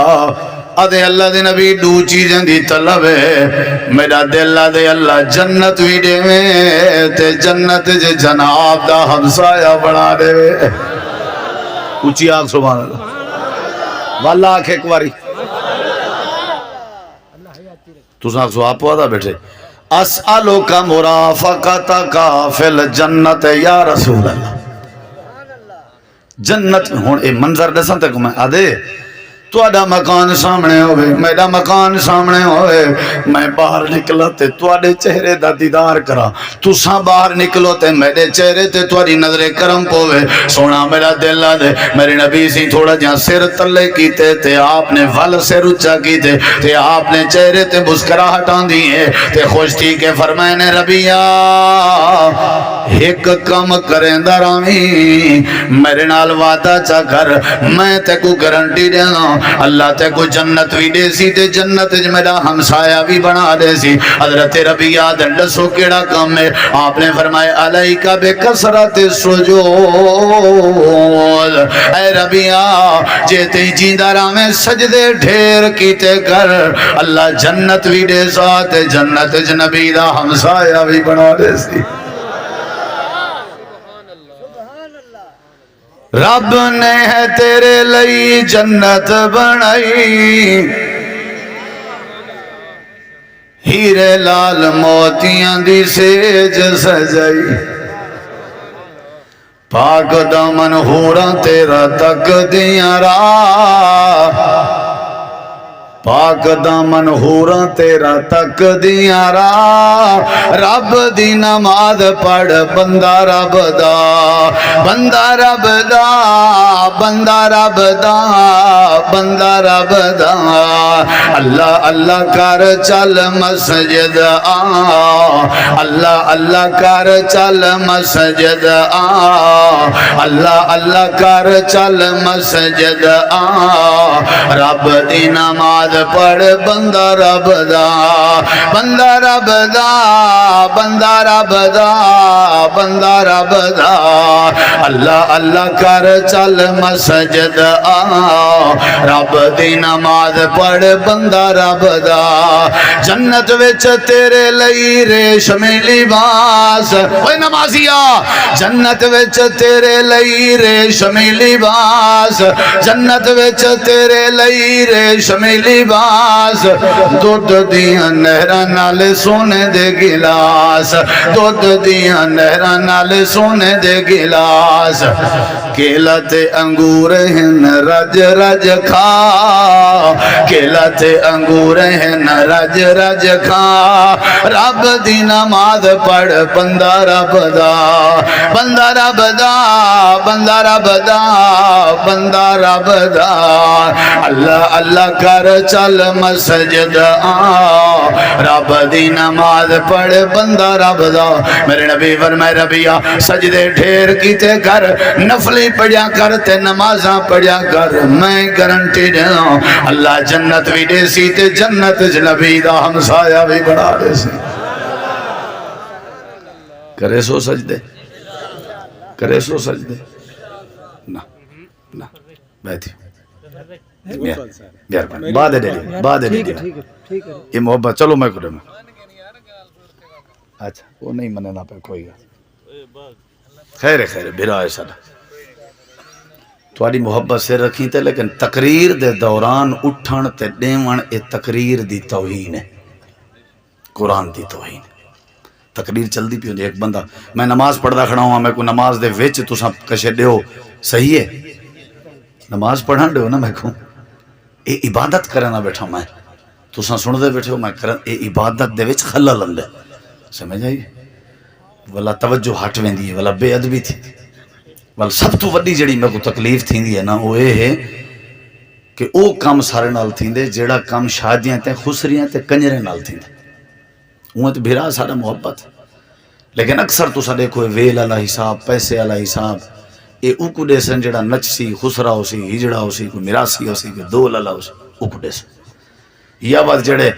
آدھے اللہ دے نبی دو چیزیں دی طلب ہے میرا دل آدھے اللہ جنت بھی دے میں تے جنت جے جناب دا ہمسایہ بڑھا دے اچھی آنکھ سبحان اللہ واللہ آنکھ ایک باری تو ساکھ سو آپ وعدہ بیٹھے اسألو کا مرافقتا کا فی الجنت یا رسول اللہ جنت ہون اے منظر دسان تک میں آدھے تو آدھا مکان سامنے ہوئے میرا مکان سامنے ہوئے میں باہر نکلا تے تو آدھے چہرے دا دیدار کرا تو ساں باہر نکلو تے میرے چہرے تے تو آدھی نظر کرم پوے سونا میرا دل آدھے میرے نبی سی تھوڑا جہاں سر تلے کیتے تے آپ نے ول سر اچھا کیتے تے آپ نے چہرے تے بسکرا ہٹان دیئے تے خوش تھی کہ فرمائے نے ربیہ ایک کم کریں درامی میرے نال وعدہ چا کر میں تے کو گارنٹی دینا اللہ تے کو جنت بھی دے سی تے جنت میرا ہمسایہ بھی بنا دے سی حضرت ربیہ دنڈسو کیڑا کم ہے آپ نے فرمائے علیکہ بے کسرت سجود اے ربیہ جیتے ہی جیندارہ میں سجدے ڈھیر کیتے کر اللہ جنت بھی دے ساتھ جنت جنبی دا ہمسایہ بھی بنا دے سی رب نے ہے تیرے لئی جنت بنائی ہیرے لال موتیاں دی سیج سجائی پاک دامن حوراں تیرا تک دیاں راہ پاک دامن حوراں تیرا تک دیاں راہ رب دی نماز پڑھ بندہ رب دا بندہ رب دا بندہ رب دا بندہ رب دا اللہ اللہ کر چل مسجد آ اللہ اللہ کر چل مسجد آ اللہ اللہ کر چل مسجد آ رب دی نماز پڑھ بندہ رب دا بندہ رب دا بندہ رب دا بندہ رب دا اللہ اللہ کر چل مسجد آ رب دی نماز پڑھ بندہ رب دا جنت وچ تیرے لئی ریشمی لباس اوے نمازیا جنت وچ تیرے لئی ریشمی لباس جنت وچ تیرے لئی ریشمی لباس دودھ دیاں نہراں نال سونے دے گلاس دودھ دیاں نہراں نال سونے دے گلاس کیلا تے انگور ہن رج رج کھا کیلا تے انگور ہن رج رج کھا رب دی نماز پڑھ بندہ رب دا بندہ رب دا بندہ رب دا بندہ رب دا اللہ اللہ کر چل مسجد آ رب دی نماز پڑھ بندہ رب دا میرے نبی فرمائے ربیہ سجدے ڈھیر کیتے کر نفلی پڑھیا کر تے نمازاں پڑھیا کر میں گارنٹی دینا اللہ جنت بھی دے سی تے جنت نبی دا ہمسایہ بھی بڑھا دے سی کرے سو سجدے کرے سو سجدے نا نا بیٹھی بعد دے لی بعد دے لی یہ محبت چلو میں کروں اچھا وہ نہیں مننا پہ کوئی گا خیر خیر بھرا ہے سارا تھوڑی محبت سے رکھی تے لیکن تقریر دے دوران اٹھن تے ڈیون اے تقریر دی توہین ہے قرآن دی توہین تقریر چل دی پیوں ایک بندہ میں نماز پڑھدا کھڑا ہوں میں کو نماز دے وچ تساں کشے دیو صحیح ہے نماز پڑھا دیو نا میں کو اے عبادت کرنا بیٹھا میں تساں سن دے بیٹھے ہو میں کرن اے عبادت دے وچ خلل اندے سمجھ آئی والا توجہ ہٹ ویندی ہے والا بے ادبی تھی والا سب تو وڈی جڑی میں کو تکلیف تھیندی ہے نا وہ اے ہے کہ او کام سارے نال تھیندے جیڑا کام شادیاں تے خسریاں تے کنجرے نال تھیندے وہ تے بھرا سارا محبت لیکن اکثر تساں دیکھو ویل والا حساب پیسے والا حساب اے اوکو دیسن جڑا نچ سی خسرا ہو سی ہجڑا ہو سی کوئی میراسی ہو سی کوئی دول والا ہو سی اوکو دیسن یا بات جڑے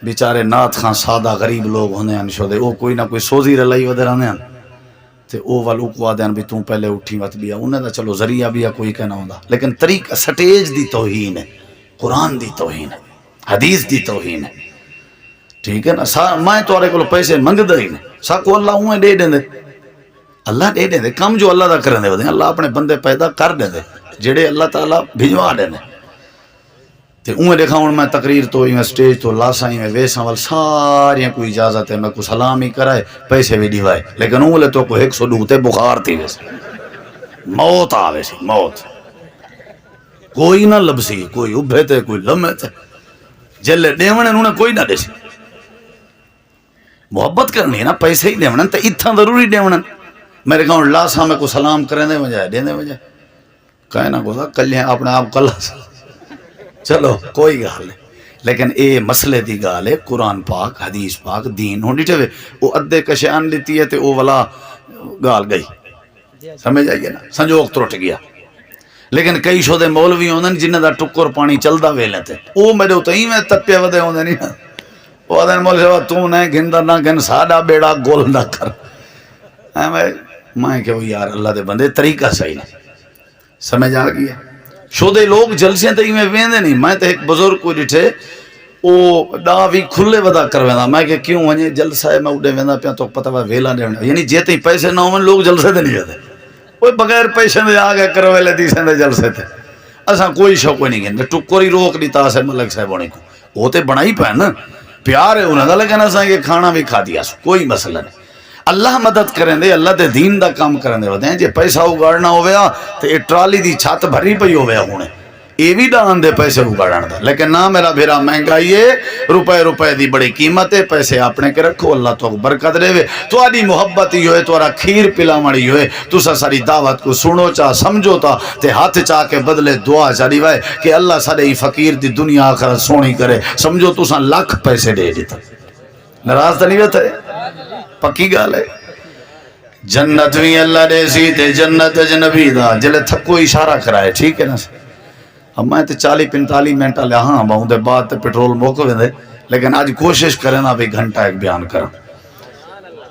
بیچارے نات خان سادہ غریب لوگ ہونے ہیں شو دے او کوئی نہ کوئی سوزی رلائی ودے رہنے ہیں تے او والو کو آدھے ہیں بھی توں پہلے اٹھی وقت بیا انہیں دا چلو ذریعہ بیا کوئی کہنا ہوندہ لیکن طریقہ سٹیج دی توہین ہے قرآن دی توہین ہے حدیث دی توہین ہے ٹھیک ہے نا میں تو آرے کو پیسے منگ دے ہی نہیں ساکو اللہ ہوئے دے دیں دے اللہ دے دیں دے کم جو اللہ دا کرنے دے اللہ اپنے بندے پیدا کر دیں دے جڑے اللہ تعالیٰ بھجوا دیں دے تے اوہ دیکھا ہوں میں تقریر تو ہی میں سٹیج تو لاسائی میں ویساں وال ساریاں کوئی اجازت ہے میں کو سلامی کرائے پیسے بھی دیوائے لیکن اوہ لے تو کو 102 تے بخار تھی ویسے موت آوے سی موت کوئی نہ لبسی کوئی ابھے تے کوئی لمحے تے جلے دیونے انہوں نے کوئی نہ دے سی محبت کرنی ہے نا پیسے ہی دیونے تے اتھا ضروری دیونے میرے کہاں لاساں میں کو سلام کرنے دے بجائے دینے بجائے کہے نا کو تھا کل ہیں اپنے آپ کل چلو کوئی گال نہیں لیکن اے مسئلے دی گال ہے قرآن پاک حدیث پاک دین ہونی چاہے وہ ادھے کشیان لیتی ہے تے وہ والا گال گئی سمجھ آئیے نا سنجوگ ترٹ گیا لیکن کئی شو دے مولوی ہوندے جنہیں دا ٹکر پانی چلدا وے لیتے او میرے اتائی میں تپے ودے ہوندے نہیں وہ آدھے مولوی صاحب تو نے گھندہ نہ گھن ساڑا بیڑا گول نہ کر میں کہ وہ یار اللہ دے بندے طریقہ صحیح نہیں سمجھ آ گیا شو دے لوگ جلسیں تے میں ویندے نہیں میں تے ایک بزرگ کو ڈٹھے او ڈاوی کھلے ودا کر ویندا میں کہ کیوں ونجے جلسہ ہے میں اڑے ویندا پیا تو پتہ وا ویلا دینا یعنی جے تے پیسے نہ ہون لوگ جلسے تے نہیں جاندے کوئی بغیر پیسے دے آ گئے کرو ویلے دیسیں دے جلسے تے اساں کوئی شوق نہیں گندے ٹکر ہی روک دیتا سے ملک صاحب ہونے کو وہ تے بنائی پے نا پیار ہے انہاں دا لیکن اساں کہ کھانا بھی کھا دیا کوئی مسئلہ نہیں اللہ مدد کریں دے اللہ دے دین دا کام کریں دے ہوتے ہیں جے پیسہ اگاڑنا ہویا تو یہ ٹرالی دی چھت بھری پئی ہویا ہونے یہ بھی دان دے پیسے اگاڑنا دا لیکن نہ میرا بھیرا مہنگائی ہے روپے دی بڑی قیمت ہے پیسے اپنے کے رکھو اللہ تو برکت دے وے تو آدھی محبت ہی ہوئے تو آرہ کھیر پلا مڑی ہوئے تو ساری دعوت کو سنو چاہ سمجھو تا تے ہاتھ چاہ کے بدلے دعا چاہی وائے کہ اللہ سارے فقیر دی دنیا آخرت سونی کرے سمجھو تو سا لاکھ پیسے دے دیتا ناراض نہیں ہوتا ہے پکی گال ہے جنت بھی اللہ دے سی تے جنت جنبی دا جلے تھکو اشارہ کرائے ٹھیک ہے نا اب میں تے 40-45 منٹ لے ہاں باہوں دے بعد تے پیٹرول موقع دے لیکن آج کوشش کریں نا بھی گھنٹہ ایک بیان کریں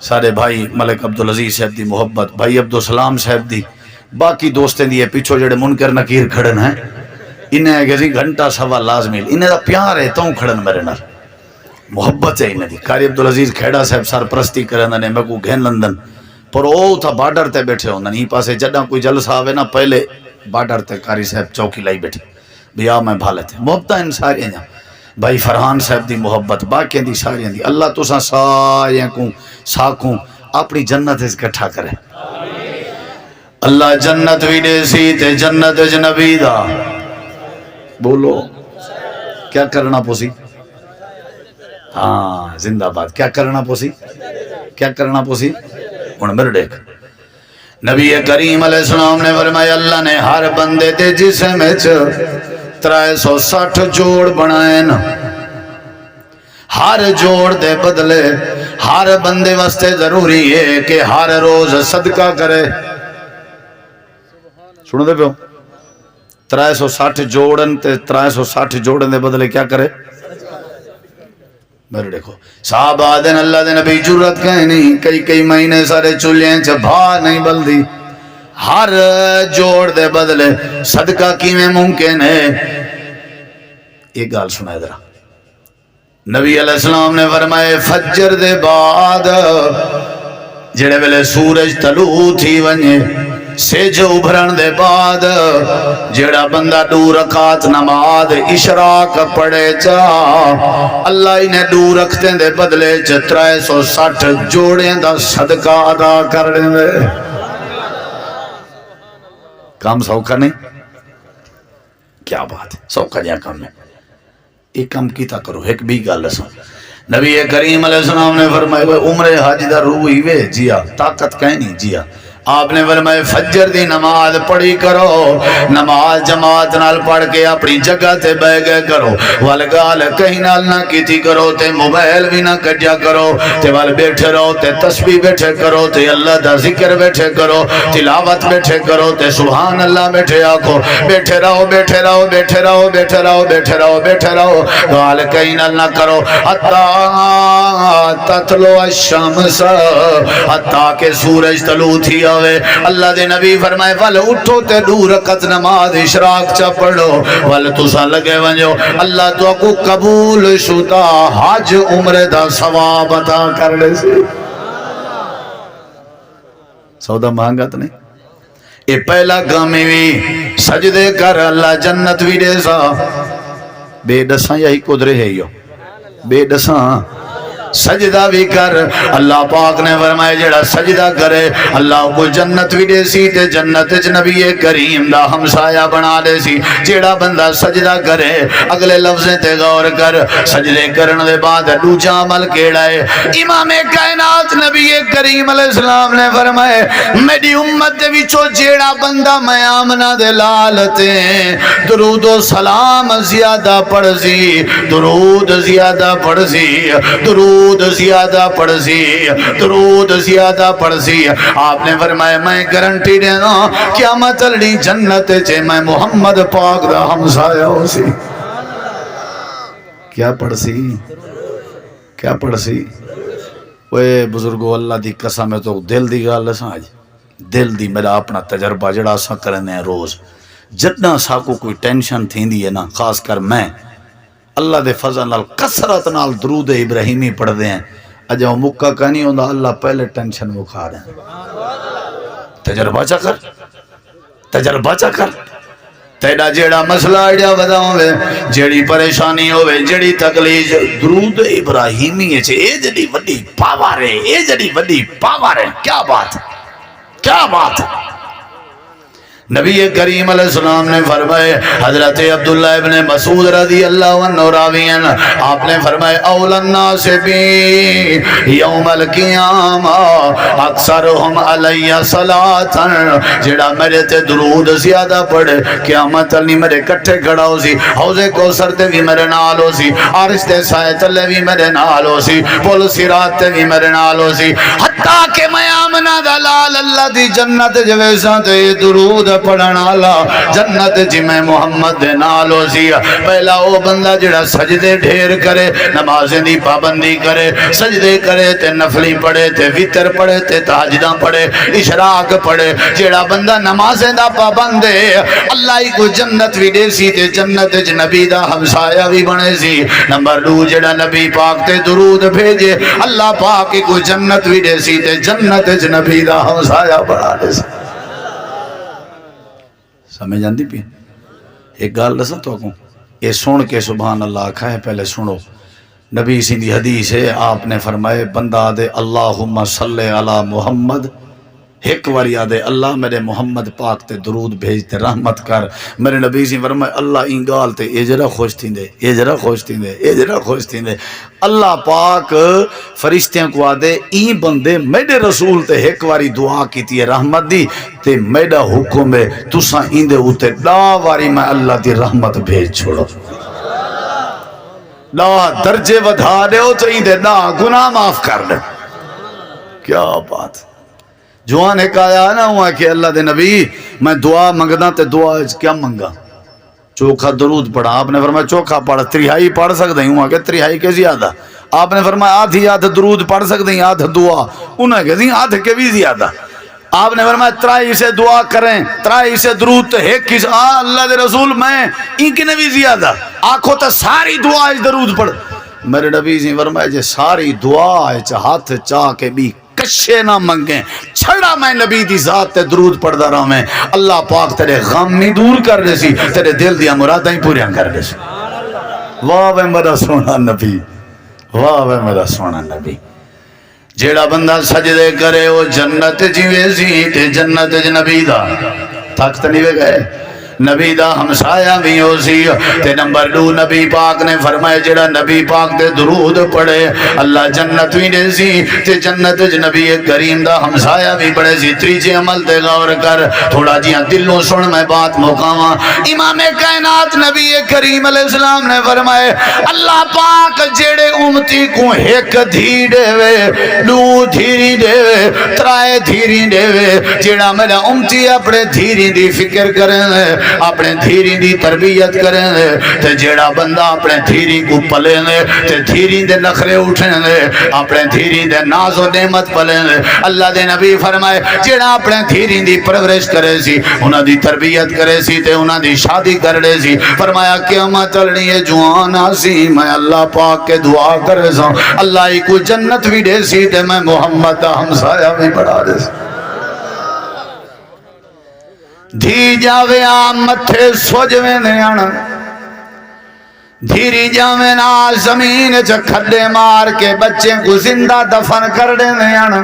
سارے بھائی ملک عبدالعزیز صاحب دی محبت بھائی عبدالسلام صاحب دی باقی دوستیں دی پیچھو جڑے منکر نکیر کھڑن ہیں انہیں کہ گھنٹہ سوا لازمی انہیں دا پیار ہے تو کھڑن میرے نال محبت ہے انہیں دی قاری عبدالعزیز کھیڑا صاحب سرپرستی کرن نے میں کو گھن لندن پر او تھا بارڈر تے بیٹھے ہوندن ہی پاسے جڑا کوئی جلسہ آوے نا پہلے بارڈر تے قاری صاحب چوکی لائی بیٹھے بیا میں بھالے تھے محبت ان ساری ہیں بھائی فرحان صاحب دی محبت باقی دی ساری دی اللہ تو سا سائیں کو ساکوں اپنی جنت اس کٹھا کرے اللہ جنت بھی دے سی تے جنت وچ نبی دا بولو کیا کرنا پوسی ہاں زندہ باد کیا کرنا پوسی کیا کرنا پوسی ہن میرے دیکھ نبی کریم علیہ السلام نے فرمایا اللہ نے ہر بندے دے جسم وچ 360 جوڑ بنائے نا ہر جوڑ دے بدلے ہر بندے واسطے ضروری ہے کہ ہر روز صدقہ کرے سنو دے پیو 360 جوڑن تے 360 جوڑن دے بدلے کیا کرے میرے دیکھو صحابہ آدھن اللہ دے نبی جرت کہیں نہیں کئی مہینے سارے چولیں چبھا نہیں بلدی ہر جوڑ دے بدلے صدقہ کیویں ممکن ہے ایک گال سنائے ذرا نبی علیہ السلام نے فرمائے فجر دے بعد جڑے ویلے سورج طلوع تھی ونجے سج ابھرن دے بعد جڑا بندہ 2 رکعت نماز اشراق پڑھے چا اللہ انہیں 2 رکھتے دے بدلے 360 جوڑیں دا صدقہ ادا کر دے کام سوکھا نہیں کیا بات ہے سوکھا جہاں کام ہے ایک کام کیتا کرو ایک بھی گل دسو نبی کریم علیہ السلام نے فرمایا عمر حج دا روح ہی وے جیا طاقت کہیں نہیں جیا آپ نے فرمایا فجر دی نماز پڑھی کرو نماز جماعت نال پڑھ کے اپنی جگہ تے بیٹھ گئے کرو والگال کہیں نال نہ کیتی کرو تے موبائل بھی نہ کجا کرو تے وال بیٹھے رہو تے تسبیح بیٹھے کرو تے اللہ دا ذکر بیٹھے کرو تلاوت بیٹھے کرو تے سبحان اللہ بیٹھے آکو بیٹھے رہو بیٹھے رہو بیٹھے رہو بیٹھے رہو بیٹھے رہو بیٹھے رہو وال کہیں نال نہ کرو حتی تطلع الشمس حتی کہ سورج طلوع تھی اللہ دے نبی فرمائے ول اٹھو تے 2 رکعت نماز اشراق چا پڑھو ول تسا لگے ونجو اللہ تو کو قبول شدا حج عمرے دا ثواب عطا کر دے سی سودا مہنگا تو نہیں اے پہلا کامی بھی سجدے کر اللہ جنت بھی دے سا بے دساں یہی قدرے ہے یو بے دساں سجدہ بھی کر اللہ پاک نے فرمایا جڑا سجدہ کرے اللہ کو جنت بھی دے سی تے جنت وچ نبی کریم دا ہمسایہ بنا دے سی جڑا بندہ سجدہ کرے اگلے لفظیں تے غور کر سجدے کرن دے بعد دوجا عمل کیڑا ہے امام کائنات نبی کریم علیہ السلام نے فرمایا میری امت دے وچوں جڑا بندہ میں آمنہ دے لال تے درود و سلام زیادہ پڑھ سی درود زیادہ پڑھ سی درود زیادہ پڑھ سی درود زیادہ پڑھ سی آپ نے فرمایا میں گارنٹی دینا قیامت لڑی جنت چے میں محمد پاک دا ہمسایہ ہو سی کیا پڑھ سی کیا پڑھ سی وہ بزرگو اللہ دی قسم ہے تو دل دی گال لساں آج دل دی میرا اپنا تجربہ جڑا سا کرنے ہیں روز جتنا سا کو کوئی ٹینشن تھی دی ہے نا خاص کر میں اللہ دے فضل نال کثرت نال درود ابراہیمی پڑھ دے ہیں اجا مکہ کا نہیں ہوندہ اللہ پہلے ٹینشن مکھا دیں تجربہ چا کر تجربہ چا کر تیڑا جیڑا مسئلہ ایڈیا بداؤں وے جیڑی پریشانی ہوئے جیڑی تکلیف درود ابراہیمی ہے اے جڑی وڈی پاور ہے اے جڑی وڈی پاور ہے کیا بات ہے کیا بات ہے نبی کریم علیہ السلام نے فرمائے حضرت عبداللہ ابن مسعود رضی اللہ عنہ راوین آپ نے فرمائے اول الناس بی یوم القیامہ اکثرہم علی صلاة جڑا میرے تے درود زیادہ پڑھے قیامت علی میرے کٹھے کھڑا ہو سی حوض کوثر تے بھی میرے نال ہو سی عرش تے سائے تلے بھی میرے نال ہو سی پل صراط تے بھی میرے نال ہو سی حتیٰ کہ میں آمنہ دلال اللہ دی جنت جویساں تے درود پڑھنا اللہ جنت جی میں محمد دے نالو سی پہلا او بندہ جڑا سجدے ڈھیر کرے نمازیں دی پابندی کرے سجدے کرے تے نفلی پڑھے تے وتر پڑھے تے تہجداں پڑھے اشراق پڑھے جڑا بندہ نمازیں دا پابند ہے اللہ ہی کو جنت بھی دے سی تے جنت جی نبی دا ہمسایہ بھی بنے سی نمبر 2 جڑا نبی پاک تے درود بھیجے اللہ پاک کو جنت بھی دے سی تے جنت جی نبی دا ہمسایہ بنا دے سی سمجھ جاندی پی ایک گال دسا تو کو یہ سن کے سبحان اللہ آکھا ہے پہلے سنو نبی سندھی حدیث ہے آپ نے فرمائے بندہ دے اللہم صلی علی محمد ایک واری آدھے اللہ میرے محمد پاک تے درود بھیجتے رحمت کر. میرے نبی سی فرمائے اللہ این گال تے اے جرا خوش تھیندے اے جرا خوش تھیندے اے جرا خوش تھیندے. اللہ پاک فرشتیاں کو آدھے این بندے میرے رسول تے ایک واری دعا کیتی ہے رحمت دی تے میرا حکم ہے تساں این دے اوتے ڈا واری میں اللہ دی رحمت بھیج چھوڑو. ڈا درجے ودھا دے ہو تو این دے ڈا گناہ معاف کر دے. کیا بات جوان ایک آیا نا ہوا کہ اللہ دے نبی میں دعا منگنا تے دعا کیا منگا چوکھا درود پڑھا. آپ نے فرمایا چوکھا پڑھ تریہائی پڑھ سکتے ہیں. ہوا کہ تریہائی کے زیادہ. آپ نے فرمایا آدھی آدھ درود پڑھ سکتے ہیں آدھ دعا. انہیں کہتے ہیں آدھ کے بھی زیادہ. آپ نے فرمایا ترائی سے دعا کریں ترائی سے درود تے ایک کس اللہ دے رسول میں ان کے بھی زیادہ آنکھوں تا ساری دعا اس درود پڑھ. میرے نبی سے فرمایا جے ساری دعا ہے ہاتھ چاہ کے بھی کشے نہ منگیں چھڑا میں نبی دی ذات تے درود پڑھدا رہا میں اللہ پاک تیرے غم نہیں دور کر دے سی تیرے دل دیا مرادیں ہی پوریاں کر دے سی. واہ وے میرا سونا نبی واہ وے میرا سونا نبی. جیڑا بندہ سجدے کرے وہ جنت جیوے سی تے جنت نبی دا تخت نہیں وے گئے نبی دا ہمسایہ بھی ہو سی. تے نمبر 2 نبی پاک نے فرمایا جڑا نبی پاک دے درود پڑھے اللہ جنت بھی دے سی تے جنت نبی کریم دا ہمسایہ بھی بڑے سی. تیجے عمل تے غور کر تھوڑا جیاں دلوں سن میں بات مقاواں. امام کائنات نبی کریم علیہ السلام نے فرمائے اللہ پاک جڑے امتی کو ایک دھی دے وے دو دھیری دے وے ترائے دھیری دے وے. جڑا میرا امتی اپنے دھیری دی فکر کریں اپنے دھیری دی تربیت کریں دے تے جیڑا بندہ اپنے دھیری کو پلیں دے تے دھیری دے نخرے اٹھیں دے اپنے دھیری دے ناز و نعمت پلیں دے. اللہ دے نبی فرمائے جیڑا اپنے دھیری دی پرورش کرے سی انہاں دی تربیت کرے سی تے انہاں دی شادی کرے سی. فرمایا قیامت چلنی ہے جوان آسی میں اللہ پاک کے دعا کرے سا اللہ ہی کو جنت بھی دے سی تے میں محمد ہمسایہ بھی بڑھا دے سی. دھی جاوے آم متھے سوجوے نیانا دھیری جاوے نال زمین چا کھڈے مار کے بچے کو زندہ دفن کر دے نیانا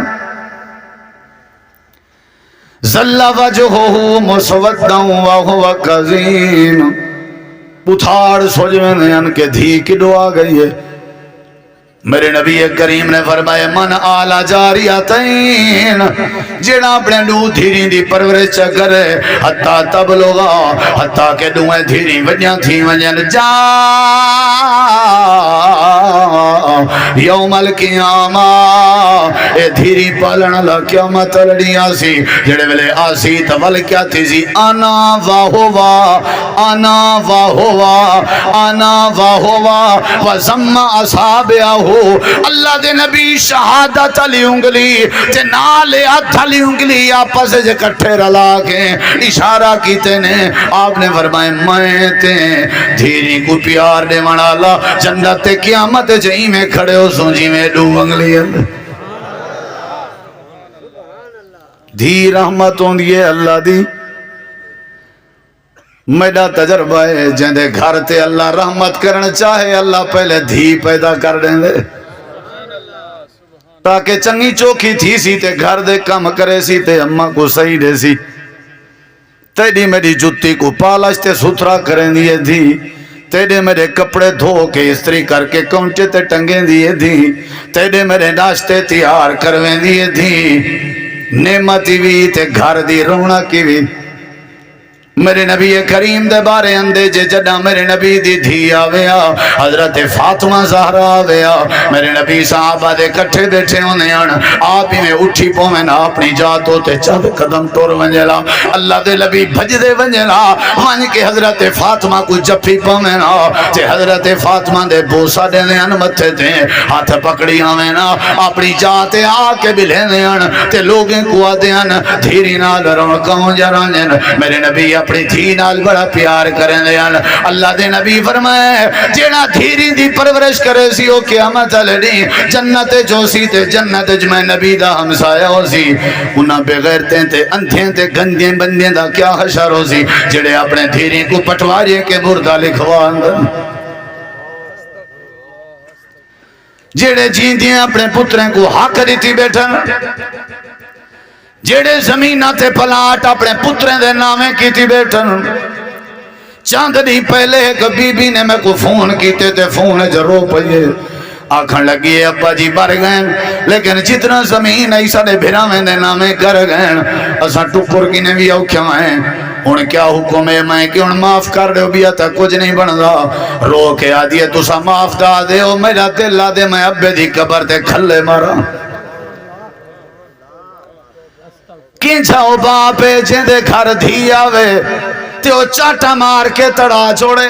ظل وجہو مسوداں وہو کظیم. پتھاڑ سوجوے نیان کے دھی کی دعا گئی ہے. میرے نبی کریم نے فرمایا من آلا جاریتین جڑا اپنے دو دھیری دی پرورش کرے حتیٰ تبلغا حتیٰ کہ دوئے دھیری وجہ تھی وجہ جا یوم القیامہ اے دھیری پالن اللہ قیامت لڑی آسی جڑے ویلے آسی تول کیا تھی سی آنا واہوا آنا واہوا آنا واہوا وزم اصحابیہو. اللہ دے نبی شہادت علی انگلی تے نالے ہتھ علی انگلی آپس جے کٹھے رلا کے اشارہ کیتے نے. آپ نے فرمائے میں تے دھیری کو پیار دے والا اللہ جنت قیامت جئی میں کھڑے ہو سو جی میں دو انگلی دھی رحمت ہوندی ہے اللہ دی. میرا تجربہ ہے جندے گھر تے اللہ رحمت کرنا چاہے اللہ پہلے دھی پیدا کر دیں دے تاکہ چنگی چوکھی تھی سی تے گھر دے کم کرے سی تے اماں کو صحیح دے سی تیری میری جتی کو پالش تے ستھرا کریں دیئے دھی تیرے میرے کپڑے دھو کے استری کر کے کونچے تے ٹنگیں دیئے دھی تیرے میرے ناشتے تیار کرویں دیئے دھی نعمتی بھی تے گھر دی رونا کی بھی. میرے نبی کریم دے بارے اندے جے جڑا میرے نبی دی دھی آویا حضرت فاطمہ زہرا آویا میرے نبی صحابہ دے کٹھے بیٹھے ہونے آن آپ ہی میں اٹھی پومن اپنی جاتوں تے چند قدم ٹور ونجلا اللہ دے نبی بھج دے ونجلا ون کے حضرت فاطمہ کو جپی پومن تے حضرت فاطمہ دے بوسا دے نے ان متھے تے ہاتھ پکڑی آویں اپنی جاتے آ کے بھی لینے آن تے لوگیں کو آدے آن دھیری نال رونکاں جرانین. میرے نبی اپنی دھی نال بڑا پیار کریں دے اللہ دے نبی فرمائے جیڑا دھیری دی پرورش کرے سی او قیامت لڑی جنت جو سی تے جنت جمع نبی دا ہمسایہ ہو سی. انہاں بغیرتیں تے اندھیں تے گندیں بندیں دا کیا حشر ہو سی جڑے اپنے دھیری کو پٹواری کے مردہ لکھوان جیڑے جیندیاں اپنے پتریں کو حق دیتی بیٹھن جیڑے زمینہ تے پلاٹ اپنے پتریں دے نامے کیتی بیٹھن چاند نہیں پہلے ایک بی بی نے میں کو فون کیتے تے فون جرو پئیے آکھن لگی ہے ابا جی بر گئے لیکن جتنا زمین ہے سارے بھراویں دے نامے کر گئے اساں ٹکر کی نے بھی اوکھیاں ہیں ہن کیا حکم ہے میں کہ ہن معاف کر دیو بیا تا کچھ نہیں بندا رو کے آدھی ہے تسا معاف دا دیو میرا دل لا دے میں ابے دی قبر تے کھلے مارا کینچا او باپ جیندے گھر دھی آوے تے او چاٹا مار کے تڑا چھوڑے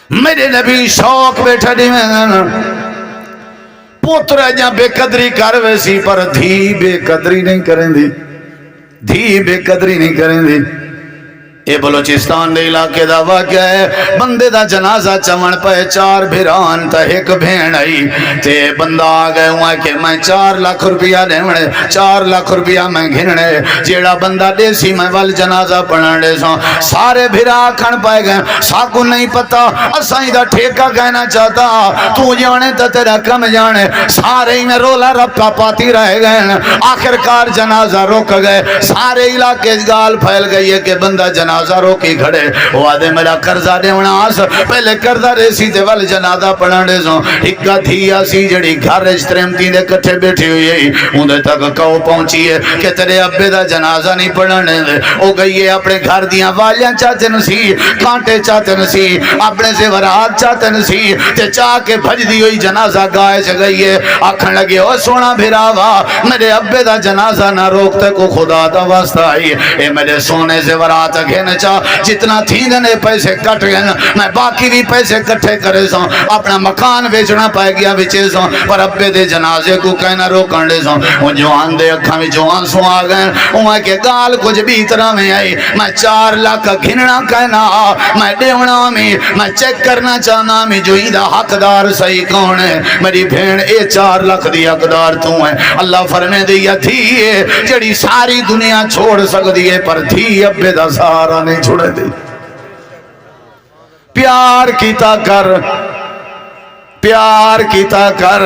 میرے نبی شوق بیٹھا دیویں پوتر جا بے قدری کر ویسی پر دھی بے قدری نہیں کریں دی دھی بے قدری نہیں کریں دی اے بلوچستان دے علاقے دا واقعہ ہے بندے دا جنازہ چمن پہ 4 بھران تا ایک بھین آئی تے بندہ آگئے ہوا کہ میں 4 لاکھ روپیہ دیونے 4 لاکھ روپیہ میں گھننے جیڑا بندہ دے سی میں وال جنازہ پڑھن دے سا سارے بھرا کھن پائے گئے ساکو نہیں پتا اسائی دا ٹھیکہ کہنا چاہتا تو جانے تا تیرا کم جانے سارے ہی میں رولا رپا پاتی رہ گئے آخرکار جنازہ روک گئے سارے علاقے گال پھیل گئی ہے کہ بندہ جنازہ روکی کھڑے وہ آدھے میرا قرضہ دے آس پہلے قرضہ ریسی تے وال جنازہ پڑھانے سو اکا دھیا سی جڑی گھر اجترمتی دے کٹھے بیٹھی ہوئی ہے اندھے تک کہو پہنچی ہے کہ تیرے ابے دا جنازہ نہیں پڑھانے دے او گئی ہے اپنے گھر دیاں والیاں چاہتے نسی کانٹے چاہتے نسی اپنے زیورات چاہتے نسی تے چاہ کے بھج دی ہوئی جنازہ گائے چ گئی ہے آکھن لگے او سونا بھراوا میرے ابے دا جنازہ نہ روکتے کو خدا دا واسطہ آئی اے میرے سونے زیورات گھنے چاہ جتنا تھی دنے پیسے کٹ گئے میں باقی بھی پیسے کٹھے کرے سوں اپنا مکان بیچنا پائے گیا بچے سوں پر ابے دے جنازے کو کہنا روکن دے سوں وہ جوان دے اکھاں میں جوان سوں آگئے وہ کہ گال کچھ بھی طرح میں آئی میں 4 لاکھ گھننا کہنا میں دیونا میں چیک کرنا چاہنا میں جو ہی دا حقدار صحیح کون ہے میری بھین اے 4 لاکھ دی حقدار تو ہے اللہ فرمے دیا تھی جڑی ساری دنیا چھوڑ سکتی ہے پر تھی ابے دا سارا نہیں چھوڑے دی پیار کیتا کر پیار کیتا کر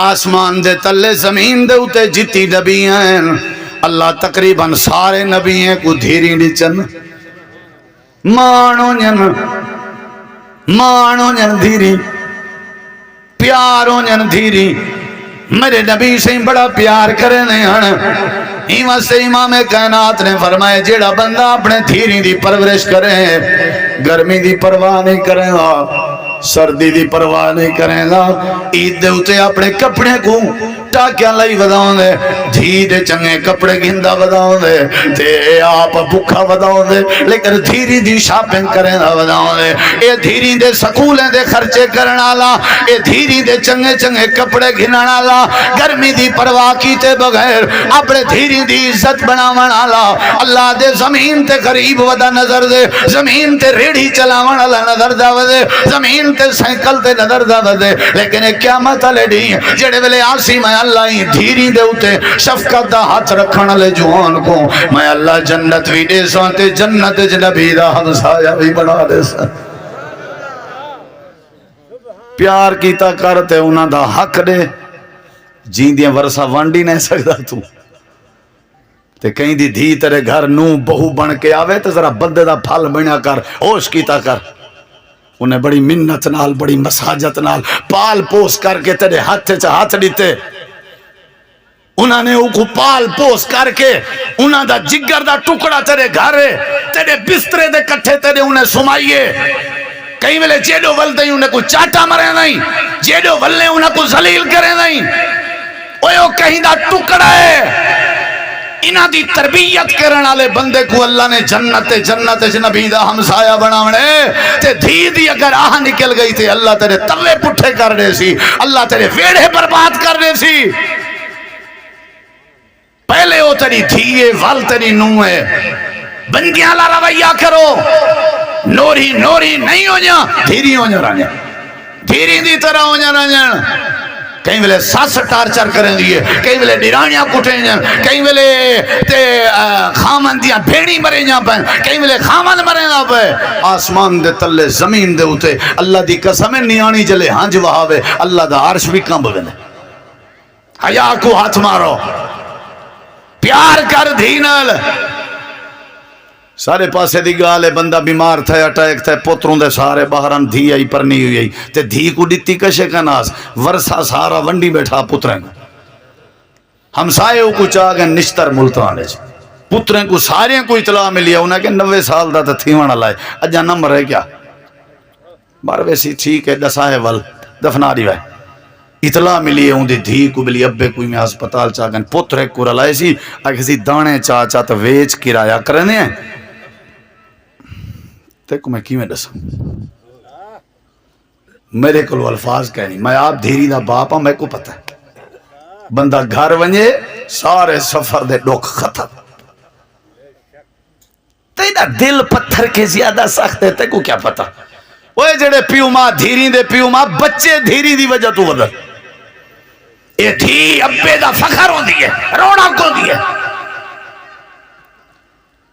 آسمان دے تلے زمین دے اتے جتی نبی ہیں اللہ تقریباً سارے نبی ہیں کو دھیری نیچن مانو جن دھیری پیارو جن دھیری میرے نبی سے بڑا پیار کرنے ہیں ایمان سے امام کائنات نے فرمائے جیڑا بندہ اپنے دھیری دی پرورش کرے گرمی دی پرواہ نہیں کرے گا سردی دی پرواہ نہیں کرے گا عید دے اتے اپنے کپڑے کو ٹاکیاں لائی وداؤں دے دھی دے چنگے کپڑے گھندہ وداؤں دے تے آپ بکھا وداؤں دے لیکن دھیری دی شاپنگ کریں دا وداؤں دے اے دھیری دے سکولیں دے خرچے کرنا لا اے دھیری دے چنگے چنگے کپڑے گھنانا لا گرمی دی پرواہ کیتے بغیر اپنے دھیری دی عزت بناوانا لا اللہ دے زمین تے غریب ودا نظر دے زمین تے ریڑھی چلاوانا لا نظر دا ودے زمین تے سائیکل تے نظر دا ودے لیکن ایک قیامت علی دی جڑے ویلے آسی میں اللہ ہی دھیری دے اتے شفقت دا ہاتھ رکھن لے جوان کو میں اللہ جنت بھی دے سانتے جنت جنبی دا ہمسایا بھی بنا دے سا پیار کیتا کرتے انہاں دا حق دے جیندیاں ورسا وانڈی نہیں سکتا تو تے کہیں دی دھی تیرے گھر نو بہو بن کے آوے تے ذرا بندے دا پھل بنیا کر ہوش کیتا کر انہیں بڑی منت نال بڑی مساجت نال پال پوس کر کے تیرے ہاتھ دیتے انہوں نے کو پال پوس کر کے انہوں دا جگر دا ٹکڑا تیرے گھرے تیرے بسترے دے کٹھے تیرے انہیں سمائیے کہیں ملے جیڈو ولدیں انہیں کو چاٹا مرے نہیں جیڈو ولیں انہیں کو ذلیل کرے نہیں اوہ کہیں دا ٹکڑا ہے انہاں دی تربیت کرن والے بندے کو اللہ نے جنت نبی دا ہمسایہ بناونے تے دھی دی اگر آہ نکل گئی تے اللہ تیرے توے پٹھے کر دے سی اللہ تیرے ویڑے برباد کر دے سی پہلے وہ تیری دھیے وال تیری نوے بندیاں لا رویہ کرو نوری نہیں ہو جا دھیری ہو جا رہا دھیری دی طرح ہو جا رہا کہیں ویلے ساس ٹارچر کریں دیئے کہیں ویلے ڈیرانیاں کٹیں جائیں کہیں ویلے خامن دیاں بھیڑی مرے جائیں پہ کہیں ویلے خامن مرے جائیں پہ آسمان دے تلے زمین دے ہوتے اللہ دی قسمیں نیانی جلے ہانج وہاوے اللہ دا عرش بھی کام بگنے حیا کو ہاتھ مارو پیار کر دھی نال سارے پاسے دی گال ہے بندہ بیمار تھا اٹیک تھا پتروں دے سارے باہران دھی آئی پرنی ہوئی آئی تے دھی کو ڈتی کشے کا ناس ورسا سارا ونڈی بیٹھا پتریں کو ہمسائے کو چاہ گئے نشتر ملتانے پتریں کو سارے کو اطلاع ملی انہیں کہ 90 سال دا تھیوانا لائے اجا نمبر ہے کیا بار ویسی ٹھیک ہے دسائے ول دفنا رہی ہے اطلاع ملی ہے ان دی دھی کو بلی ابے کوئی میں ہسپتال چاہ گئے پترے کو رلائے سی اگر کسی دانے چاہ چاہ تو ویچ کرایہ کرنے ہیں تیکو میں کی میں دسوں میرے کو الفاظ کہنی میں آپ دھیری دا باپا میں کو پتہ ہے بندہ گھر ونجے سارے سفر دے ڈوک ختم تیدہ دل پتھر کے زیادہ سخت ہے تے کو کیا پتا وہ جڑے پیو ماں دھیری دے پیو ماں بچے دھیری دی وجہ تو ودر اے دھی ابے دا فخر ہو دیئے رونا کو دیئے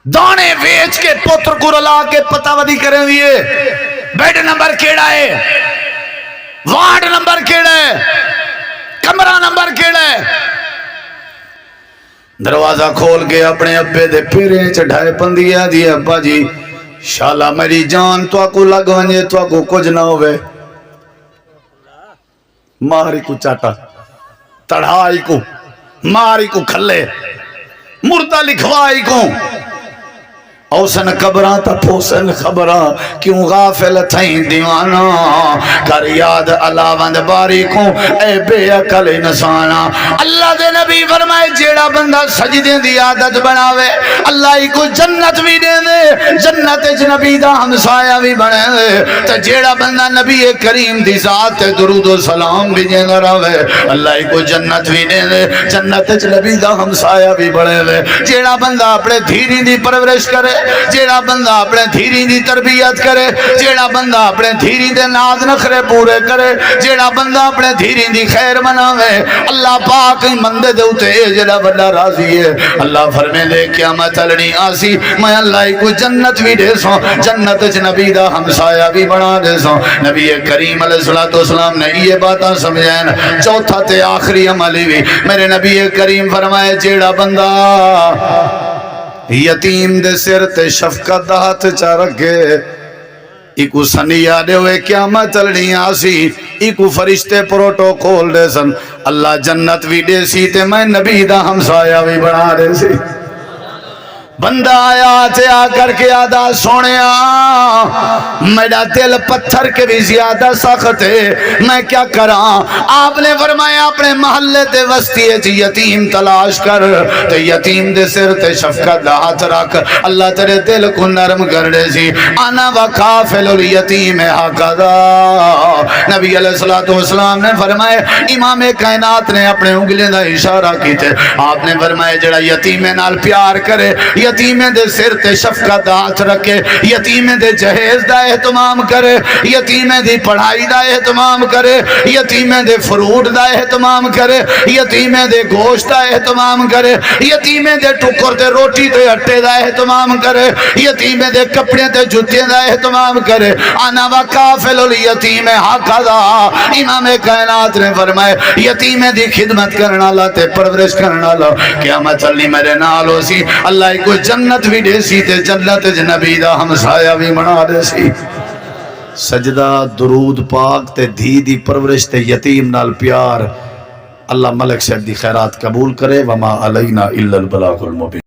دانے ویچ کے پتر کو رلا کے پتہ ودی کریں دیئے بیڈ نمبر کیڑا ہے وارڈ نمبر کیڑا ہے کمرہ نمبر کیڑا ہے دروازہ کھول کے اپنے ابے دے پیریں چڑھائے پندیا دی ابا جی شالا میری جان تو کو لگ ونجے تو کو کچھ نہ ہوئے ماری کو چاٹا تڑھائی کو ماری کو کھلے مردہ لکھوائی کو اوسن قبران تا پوسن خبران کیوں غافل تھیں دیوانا کر یاد علاوند باری کو اے بے عقل انسانا اللہ دے نبی فرمائے جیڑا بندہ سجدے دی عادت بناوے اللہ ہی کو جنت بھی دے دے جنت نبی دا ہمسایہ بھی بنے دے تو جیڑا بندہ نبی کریم دی ذات درود و سلام بھی جے راوے اللہ ہی کو جنت بھی دے دے جنت نبی دا ہمسایہ بھی بنے دے جیڑا بندہ اپنے دھیری دی پرورش کرے جیڑا بندہ اپنے دھیری دی تربیت کرے جیڑا بندہ اپنے دھیری دے ناز نخرے پورے کرے جیڑا بندہ اپنے دھیری دی خیر مناوے اللہ پاک مندے دے اتے جیڑا بندہ راضی ہے اللہ فرمے دے قیامت چلنی آسی میں اللہ کو جنت بھی دے سو جنت نبی دا ہمسایہ بھی بنا دے سو نبی کریم علیہ السلام نے یہ باتاں سمجھائیں چوتھا تے آخری عملی بھی میرے نبی کریم فرمائے جیڑا بندہ یتیم دے سر تے شفقت ہاتھ چا رکھے ایکو سنیا دے ہوئے قیامت چلنی آسی ایکو فرشتے پروٹوکول دے سن اللہ جنت بھی دے سی تے میں نبی دا ہمسایہ بھی بنا دے سی بندہ آیا تے آ کر کے آدھا سونیا میرا دل پتھر کے بھی زیادہ سخت ہے میں کیا کراں آپ نے فرمایا اپنے محلے تے وسطی یتیم تلاش کر تے یتیم دے سر تے شفقت ہاتھ رکھ اللہ تیرے دل کو نرم کر دے سی انا وکافل الیتیم ہکذا نبی علیہ السلام نے فرمایا امام کائنات نے اپنے انگلیاں دا اشارہ کیتے آپ نے فرمایا جڑا یتیم نال پیار کرے یتیمیں دے سر تے شفقت ہاتھ رکھے یتیمیں دے جہیز دا اہتمام کرے یتیمیں دی پڑھائی دا اہتمام کرے یتیمیں دے فروٹ دا اہتمام کرے یتیمیں دے گوشت دا اہتمام کرے یتیمیں دے ٹکر تے روٹی تے اٹے دا اہتمام کرے یتیمیں دے کپڑے تے جوتیاں دا اہتمام کرے انا وکافل الیتیم ہکذا امام کائنات نے فرمائے یتیمیں دی خدمت کرنا لا تے پرورش کرنا لا قیامت چلنی میرے نال ہو سی اللہ کو جنت بھی دے سی تے جنت نبی دا ہمسایہ بھی بنا دے سی سجدہ درود پاک تے دھی دی پرورش تے یتیم نال پیار اللہ ملک صاحب دی خیرات قبول کرے وما علینا الا البلاغ المبین